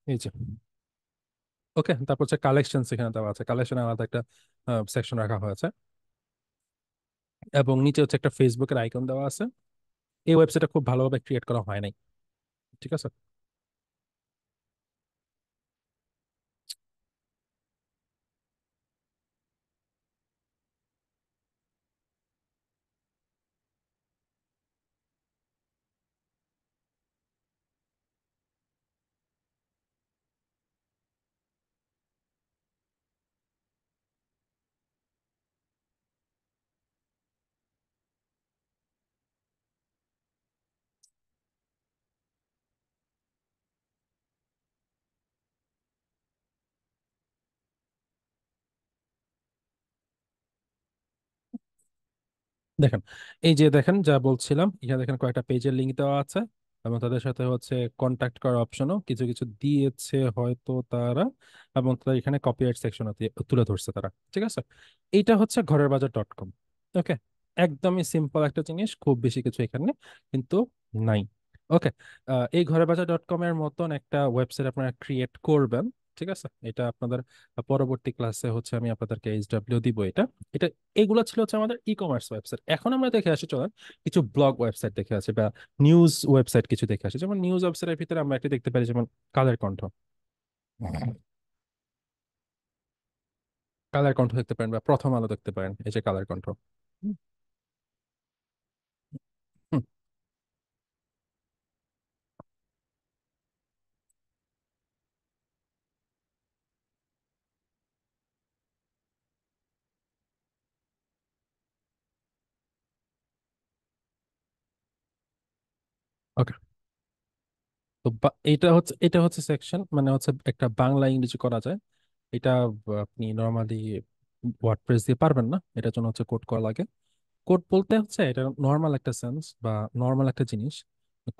এই যে। ওকে, তারপর হচ্ছে কালেকশন, এখানে দেওয়া আছে কালেকশন, আলাদা একটা সেকশন রাখা হয়েছে। এবং নিচে হচ্ছে একটা ফেসবুকের আইকন দেওয়া আছে। এই ওয়েবসাইটটা খুব ভালোভাবে ক্রিয়েট করা হয় নাই, ঠিক আছে। দেখেন, এই যে দেখেন যা বলছিলাম, এখানে দেখেন কয়েকটা পেজের লিংক দেওয়া আছে, এবং তাদের সাথে হচ্ছে কন্ট্যাক্ট করার অপশনও কিছু কিছু দিয়েছে হয়তো তারা, এবং তারা এখানে কপিরাইট সেকশন তুলে ধরছে তারা, ঠিক আছে। এইটা হচ্ছে ঘরেরবাজার.কম। ওকে, একদমই সিম্পল একটা জিনিস, খুব বেশি কিছু এখানে কিন্তু নাই। ওকে, এই ঘরেরবাজার.কম এর মতন একটা ওয়েবসাইট আপনারা ক্রিয়েট করবেন, ঠিক আছে। এটা আপনাদের পরবর্তী ক্লাসে হচ্ছে আমি আপনাদেরকে এইচডাব্লিউ দিব এটা। এটা এগুলো ছিল হচ্ছে আমাদের ই কমার্স ওয়েবসাইট। এখন আমরা দেখে আসি, চলেন কিছু ব্লগ ওয়েবসাইট দেখে আসি, বা নিউজ ওয়েবসাইট কিছু দেখে আসি। যেমন নিউজ ওয়েবসাইটের ভিতরে আমরা একটা দেখতে পারি, যেমন কালের কণ্ঠ। কালের কণ্ঠ দেখতে পারেন, বা প্রথম আলো দেখতে পারেন, এই যে কালের কণ্ঠ। হুম, হুম, ওকে। তো এটা হচ্ছে সেকশন, মানে হচ্ছে একটা বাংলা ইংরেজি করা যায়। এটা আপনি নর্মালি ওয়ার্ডপ্রেস দিয়ে পারবেন না, এটার জন্য হচ্ছে কোড করা লাগে। কোড বলতে হচ্ছে এটা নর্মাল একটা সেন্স বা নর্মাল একটা জিনিস।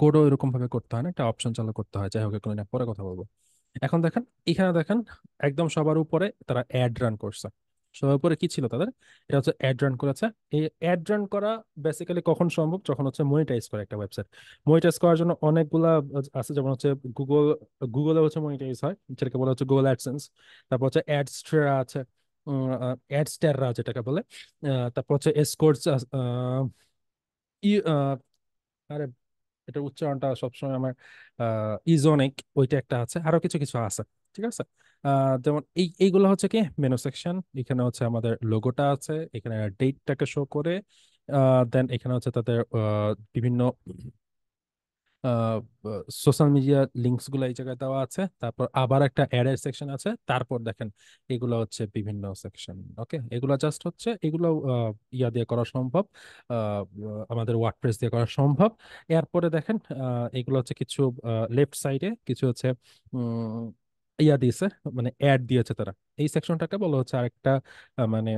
কোডও এরকম ভাবে করতে হয় না, একটা অপশন চালু করতে হয়। যাই হোক, এগুলো নিয়ে পরে কথা বলবো। এখন দেখেন, এখানে দেখেন একদম সবার উপরে তারা অ্যাড রান করছে। সবার উপরে কি ছিল তাদের? এটা হচ্ছে অ্যাড রান করেছে। এই অ্যাড রান করা বেসিক্যালি কখন সম্ভব? যখন হচ্ছে মনিটাইজ করে একটা ওয়েবসাইট। মনিটাইজ করার জন্য অনেকগুলা আছে, যেমন হচ্ছে গুগল, গুগলে হচ্ছে মনিটাইজ হয়, যেটাকে বলা হচ্ছে গুগল অ্যাডসেন্স। তারপর হচ্ছে অ্যাডস্ট্রা আছে, অ্যাডস্টাররা যেটাকে বলে। তারপর হচ্ছে এসকোর্টস, ই আরে এটার উচ্চারণটা সবসময় আমার ইজোনিক, ওইটা একটা আছে, আরো কিছু কিছু আছে, ঠিক আছে। যেমন এইগুলো হচ্ছে কি মেনু সেকশন। এখানে হচ্ছে আমাদের লোগোটা আছে, এখানে ডেটটাকে শো করে। দেন এখানে হচ্ছে তাদের বিভিন্ন সোশ্যাল মিডিয়া লিঙ্কস গুলো এই জায়গায় দেওয়া আছে। তারপর আবার একটা অ্যাডের সেকশন আছে। তারপর দেখেন এগুলো হচ্ছে বিভিন্ন সেকশন। ওকে, এগুলো জাস্ট হচ্ছে এগুলো ইয়া দিয়ে করা সম্ভব, আমাদের ওয়ার্ডপ্রেস দিয়ে করা সম্ভব। এরপরে দেখেন এগুলো হচ্ছে কিছু লেফট সাইডে কিছু হচ্ছে উম, ইয়া দিয়েছে, মানে অ্যাড দিয়েছে তারা। এই সেকশনটাকে বলা হচ্ছে আরেকটা মানে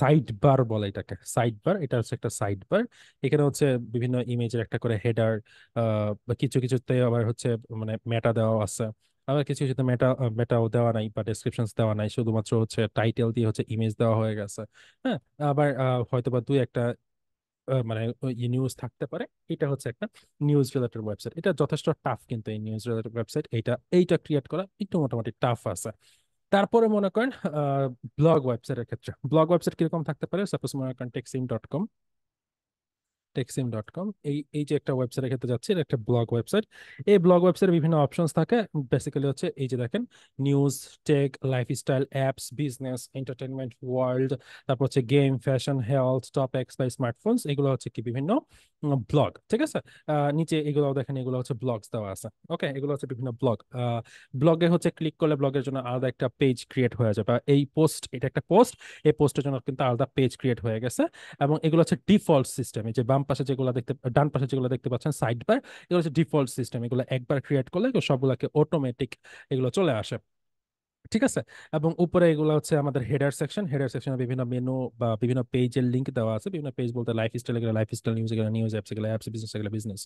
সাইড বার বলে এটাকে, সাইড বার। এটা হচ্ছে একটা সাইড বার। এখানে হচ্ছে বিভিন্ন ইমেজের একটা করে হেডার, বা কিছু কিছুতে আবার হচ্ছে মানে মেটা দেওয়া আছে। আবার কিছু কিছুতে মেটাও দেওয়া নাই, বা ডেসক্রিপশন দেওয়া নাই, শুধুমাত্র হচ্ছে টাইটেল দিয়ে হচ্ছে ইমেজ দেওয়া হয়ে গেছে। হ্যাঁ, আবার হয়তো বা দুই একটা মানে নিউজ থাকতে পারে। এটা হচ্ছে একটা নিউজ রিলেটেড ওয়েবসাইট। এটা যথেষ্ট টাফ, কিন্তু এই নিউজ রিলেটেড ওয়েবসাইট এইটা ক্রিয়েট করা একটু মোটামুটি টাফ আছে। তারপরে মনে করেন ব্লগ ওয়েবসাইটের ক্ষেত্রে, ব্লগ ওয়েবসাইট কিরকম থাকতে পারে? সাপোজ মনে করেন টেক্সিং.কম। টেকসিম.কম, এই এই যে একটা ওয়েবসাইটের ক্ষেত্রে যাচ্ছি, এটা একটা ব্লগ ওয়েবসাইট। এই ব্লগ ওয়েবসাইটে বিভিন্ন অপশনস থাকে। বেসিক্যালি হচ্ছে এই যে দেখেন, news, tech, lifestyle, apps, business, entertainment, world, তারপর হচ্ছে গেম, ফ্যাশন, হেলথ, টপিকস বা স্মার্টফোনস, এগুলো হচ্ছে কি বিভিন্ন ব্লগ, ঠিক আছে। নিচে এগুলো দেখেন, এগুলো হচ্ছে ব্লগস দেওয়া আছে। ওকে, এগুলো হচ্ছে বিভিন্ন ব্লগ। ব্লগে হচ্ছে ক্লিক করলে ব্লগের জন্য আলাদা একটা পেজ ক্রিয়েট হয়ে যাবে। এই পোস্ট, এটা একটা পোস্ট, এই পোস্টের জন্য কিন্তু আলাদা পেজ ক্রিয়েট হয়ে গেছে। এবং এগুলো হচ্ছে ডিফল্ট সিস্টেম। এই যে বাম পাশে যেগুলো দেখতে, ডান পাশে যেগুলো দেখতে পাচ্ছেন সাইড বার, এগুলো হচ্ছে ডিফল্ট সিস্টেম। এগুলো একবার ক্রিয়েট করলে এগুলো সবগুলোকে অটোমেটিক এগুলো চলে আসে, ঠিক আছে। এবং উপরে এগুলো হচ্ছে আমাদের হেডার সেকশন। হেডার সেকশনে বিভিন্ন মেনু বা বিভিন্ন পেজের লিংক দেওয়া আছে। বিভিন্ন পেজ বলতে লাইফস্টাইল, এগুলো লাইফস্টাইল, নিউজ এগুলো নিউজ, অ্যাপস এগুলো অ্যাপস, বিজনেস এগুলো বিজনেস।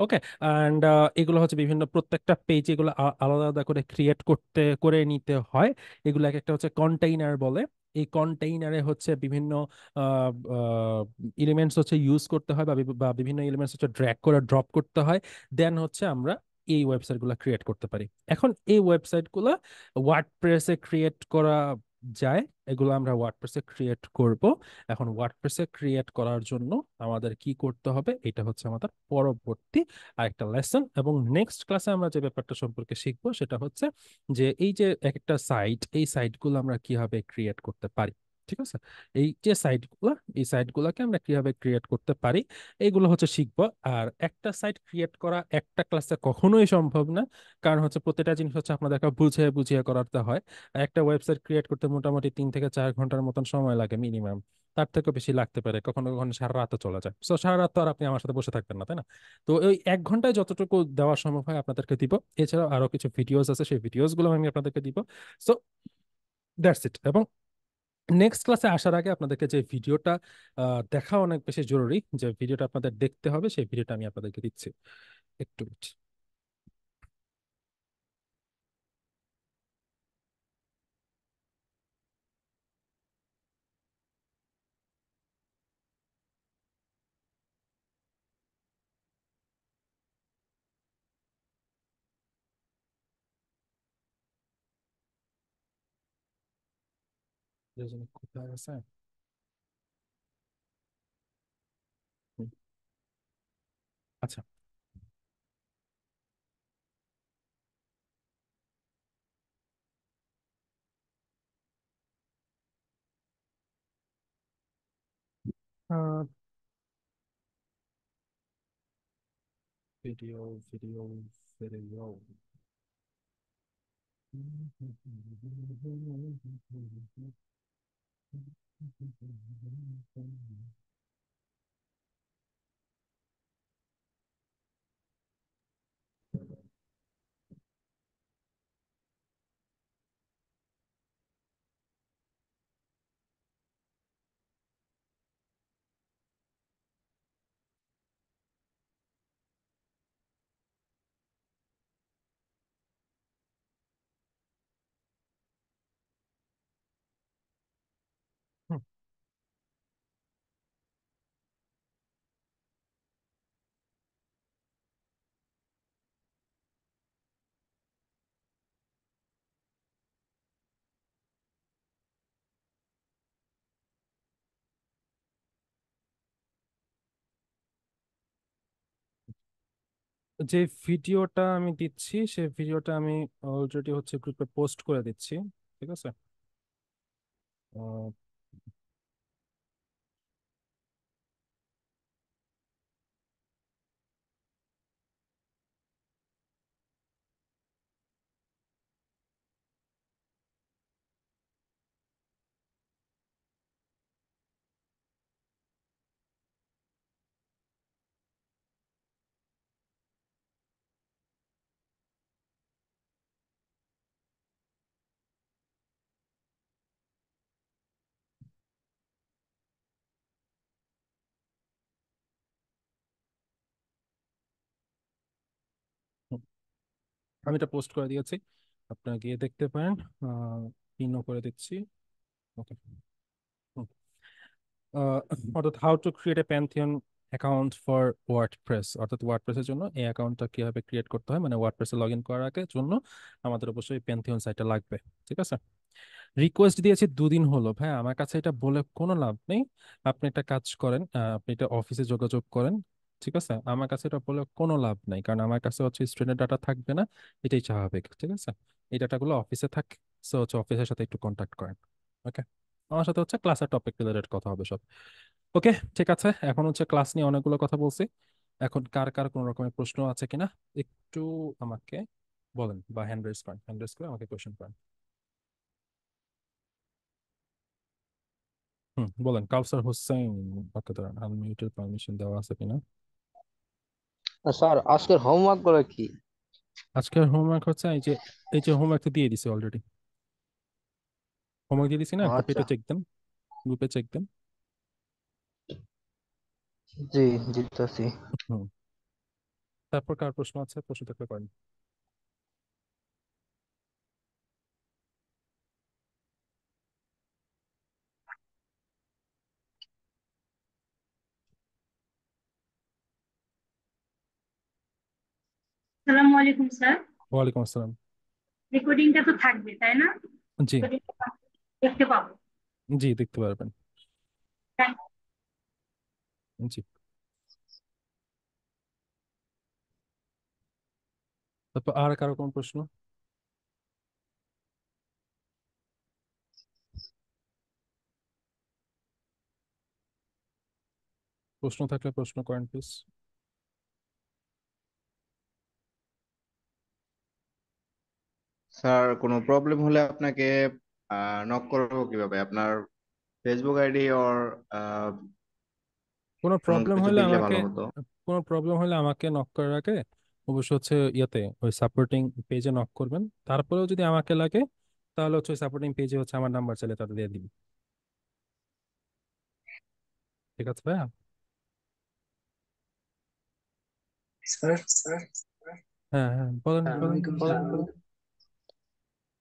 ওকে, অ্যান্ড এগুলো হচ্ছে বিভিন্ন প্রত্যেকটা পেজ এগুলো আলাদা আলাদা করে ক্রিয়েট করতে করে নিতে হয়। এগুলো এক একটা হচ্ছে কন্টেইনার বলে। এই কন্টেইনারে হচ্ছে বিভিন্ন এলিমেন্টস হচ্ছে ইউজ করতে হয়, বা বিভিন্ন এলিমেন্টস হচ্ছে ড্র্যাগ করে ড্রপ করতে হয়। দেন হচ্ছে আমরা এই ওয়েবসাইটগুলো ক্রিয়েট করতে পারি। এখন এই ওয়েবসাইটগুলো ওয়ার্ডপ্রেসে ক্রিয়েট করা যায়। এগুলো আমরা ওয়ার্ডপ্রেসে ক্রিয়েট করব। এখন ওয়ার্ডপ্রেসে ক্রিয়েট করার জন্য আমাদের কি করতে হবে, এটা হচ্ছে আমাদের পরবর্তী আরেকটা লেসন। এবং নেক্সট ক্লাসে আমরা যে ব্যাপারটা সম্পর্কে শিখবো সেটা হচ্ছে যে এই যে একটা সাইট, এই সাইটগুলো আমরা কিভাবে ক্রিয়েট করতে পারি, ঠিক আছে। এই যে সাইটগুলো, এই সাইটগুলোকে আমরা কিভাবে ক্রিয়েট করতে পারি, এইগুলো হচ্ছে শিখবো। আর একটা সাইট ক্রিয়েট করা একটা ক্লাসে কখনোই সম্ভব না, কারণ হচ্ছে প্রত্যেকটা জিনিস হচ্ছে আপনাদেরকে বুঝিয়ে বুঝিয়ে করাতে হয়। একটা ওয়েবসাইট ক্রিয়েট করতে মোটামুটি 3 থেকে 4 ঘন্টার মতন সময় লাগে মিনিমাম। তার থেকে বেশি লাগতে পারে, কখনো কখনো সারা রাতও চলে যায়। তো সারা রাত তো আর আপনি আমার সাথে বসে থাকবেন না, তাই না? তো ওই 1 ঘন্টায় যতটুকু দেওয়া সম্ভব হয় আপনাদেরকে দিব। এছাড়াও আরো কিছু ভিডিওস আছে, সেই ভিডিওস গুলো আমি আপনাদেরকে দিব। So that's it. এবং নেক্সট ক্লাসে আসার আগে আপনাদেরকে যে ভিডিওটা দেখা অনেক বেশি জরুরি, যে ভিডিওটা আপনাদের দেখতে হবে, সেই ভিডিওটা আমি আপনাদেরকে দিচ্ছি। একটু wait। দুজনে কোথায় আছে? হুম, আচ্ছা। Video, video, video. হুম, যে ভিডিওটা আমি দিচ্ছি সেই ভিডিওটা আমি অলরেডি হচ্ছে গ্রুপে পোস্ট করে দিচ্ছি, ঠিক আছে। আহ, হুম, আমি এটা পোস্ট করে দিয়েছি, আপনারা গিয়ে দেখতে পারেন। পিনও করে দিচ্ছি। ওকে। আহ, অর্থাৎ how to create a Pantheon account for WordPress, অর্থাৎ ওয়ার্ডপ্রেসের জন্য এই অ্যাকাউন্টটা কিভাবে ক্রিয়েট করতে হয়, মানে ওয়ার্ডপ্রেসে লগ ইন করার আগে জন্য আমাদের অবশ্যই প্যান্থিয়ন সাইটটা লাগবে, ঠিক আছে। রিকোয়েস্ট দিয়েছি 2 দিন হলো ভাই, আমার কাছে এটা বলে কোনো লাভ নেই। আপনি একটা কাজ করেন, আপনি এটা অফিসে যোগাযোগ করেন। ঠিক আছে, আমার কাছে এটা বলে কোনো লাভ নাই, কারণ আমার কাছে হচ্ছে স্টুডেন্ট ডাটা থাকবে না, এটাই স্বাভাবিক। ঠিক আছে, এই ডাটাগুলো অফিসে থাকে, সো হচ্ছে অফিসের সাথে একটু কন্ট্যাক্ট করেন। ওকে, আমার সাথে হচ্ছে ক্লাসের টপিক রিলেটেড কথা হবে সব। ওকে, ঠিক আছে, এখন হচ্ছে ক্লাস নিয়ে অনেকগুলো কথা বলছি, এখন কার কার কোনো রকমের প্রশ্ন আছে কিনা একটু আমাকে বলেন, বা হ্যান্ড রেজ করেন, হ্যান্ড রেজ করে আমাকে কোয়েশ্চেন করেন। বলেন, কাউসার হোসেন। ওকে, দাঁড়ান, আনমিউটের পারমিশন দেওয়া আছে কিনা। স্যার আজকের হোমওয়ার্ক গুলো কি? আজকের হোমওয়ার্ক হচ্ছে এই যে হোমওয়ার্ক তো দিয়ে দিছি অলরেডি। হোমওয়ার্ক দিয়ে দিছি না, ও আচ্ছা। কপিটা চেক দেন, গ্রুপে চেক দেন। জি, জিততেছি। হুম, তারপর কার প্রশ্ন আছে, প্রশ্ন থাকলে করেন। আসসালামু আলাইকুম স্যার। ওয়ালাইকুম আসসালাম। রেকর্ডিংটা তো থাকবে তাই না? জি। রেকর্ডিংটা দেখতে পাবো। জি, দেখতে পারবেন। জি। তারপর আর কারো কোনো প্রশ্ন? প্রশ্ন থাকলে প্রশ্ন করেন প্লিজ। স্যার কোনো প্রবলেম হলে আপনাকে নক করবো কিভাবে? আপনার ফেসবুক আইডি ওর কোনো এমন প্রবলেম কিছু হলে দিলে আমাকে ভালো হতো। নক করার আগে অবশ্য হচ্ছে ইয়েতে ওই সাপোর্টিং পেজে নক করবেন। তারপরেও যদি আমাকে লাগে, তাহলে হচ্ছে ওই সাপোর্টিং পেজে হচ্ছে আমার নাম্বার চাইলে তাদের দিয়ে দিবি। ঠিক আছে ভাইয়া? স্যার স্যার হ্যাঁ হ্যাঁ, বলেন বলেন। ওয়ালাইকুম সালাম।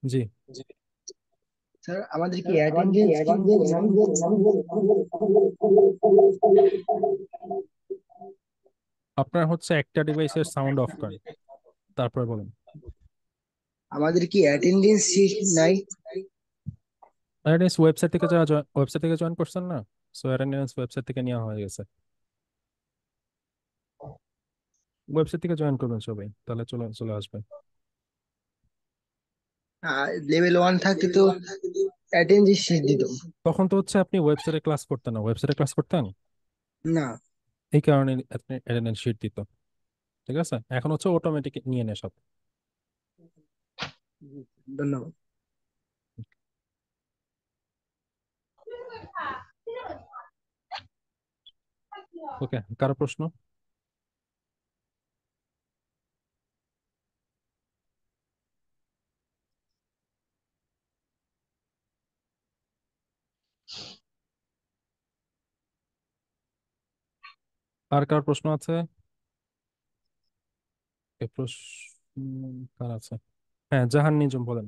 জি। স্যার আমাদের কি অ্যাটেন্ডেন্স কি এক্সাম? আপনার হচ্ছে একটা ডিভাইসের সাউন্ড অফ করেন, তারপরে বলেন। আমাদের কি অ্যাটেন্ডেন্স নাই? অ্যাটেন্ডেন্স ওয়েবসাইট থেকে যারা ওয়েবসাইট থেকে জয়েন করছেন না, সো অ্যাটেন্ডেন্স ওয়েবসাইট থেকে নেওয়া হয়ে গেছে। ওয়েবসাইট থেকে জয়েন করবেন সবাই, তাহলে চলে চলে আসবে। লেভেল 1 থাকতে তো অ্যাটেন্ডেন্স শিট দিত। তখন তো হচ্ছে আপনি ওয়েবসাইটে ক্লাস করতেন না, ওয়েবসাইটে ক্লাস করতেন, না। এই কারণে আপনি অ্যাটেন্ডেন্স শিট দিত। ঠিক আছে, এখন হচ্ছে অটোমেটিক নিয়ে নেয় সব। ধন্যবাদ। ওকে, কারো প্রশ্ন? আর কার প্রশ্ন আছে? এ প্রশ্ন কার আছে? হ্যাঁ, জাহান নিজম বলেন।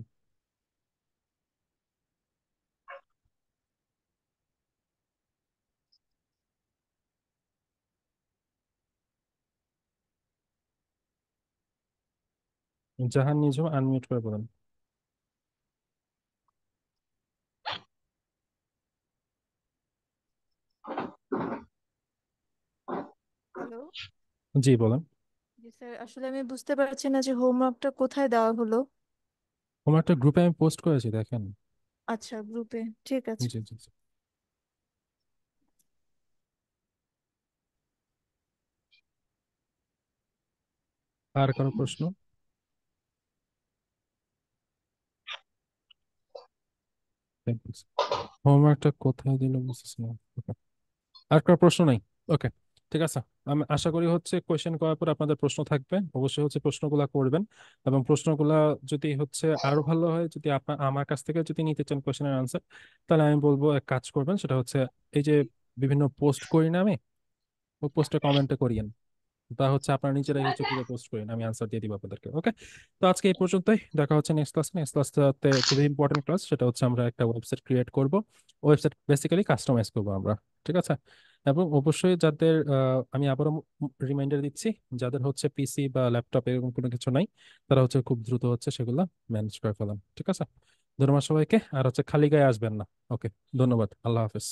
জাহান নিজম আনমিউট করে বলেন। হ্যালো। জি বলেন। জি স্যার, আসলে আমি বুঝতে পারছি না যে হোমওয়ার্কটা কোথায় দেওয়া হলো। আমার একটা গ্রুপে আমি পোস্ট করেছি, দেখেন। আচ্ছা, গ্রুপে, ঠিক আছে। জি জি জি। আর কারো প্রশ্ন? হোমওয়ার্কটা কোথায় দিল বুঝতেছি না। Okay. আর কারো প্রশ্ন নাই? ওকে, ঠিক আছে। আমি আশা করি হচ্ছে কোয়েশ্চেন করার পর আপনাদের প্রশ্ন থাকবে, অবশ্যই হচ্ছে প্রশ্নগুলা করবেন। এবং প্রশ্নগুলা যদি হচ্ছে আরো ভালো হয়, যদি আপনার আমার কাছ থেকে যদি নিতে চান কোয়েশ্চেনের আনসার, তাহলে আমি বলবো এক কাজ করবেন, সেটা হচ্ছে এই যে বিভিন্ন পোস্ট করি না আমি, ওই পোস্টে কমেন্টে করিয়েন। তা হচ্ছে আপনারা নিজেরাই হচ্ছে গ্রুপে পোস্ট করেন, আমি আনসার দিয়ে দিব আপনাদেরকে। ওকে, তো আজকে এই পর্যন্তই, দেখা হচ্ছে নেক্সট ক্লাসে। নেক্সট ক্লাসটাতে খুবই ইম্পর্টেন্ট ক্লাস, সেটা হচ্ছে আমরা একটা ওয়েবসাইট ক্রিয়েট করব, ওয়েবসাইট বেসিক্যালি কাস্টমাইজ করবো আমরা। ঠিক আছে, এবং অবশ্যই যাদের আমি আবারও রিমাইন্ডার দিচ্ছি, যাদের হচ্ছে পিসি বা ল্যাপটপ এরকম কোনো কিছু নাই, তারা হচ্ছে খুব দ্রুত হচ্ছে সেগুলো ম্যানেজ করে ফেলাম। ঠিক আছে, ধন্যবাদ সবাইকে, আর হচ্ছে খালি গায়ে আসবেন না। ওকে, ধন্যবাদ, আল্লাহ হাফেজ।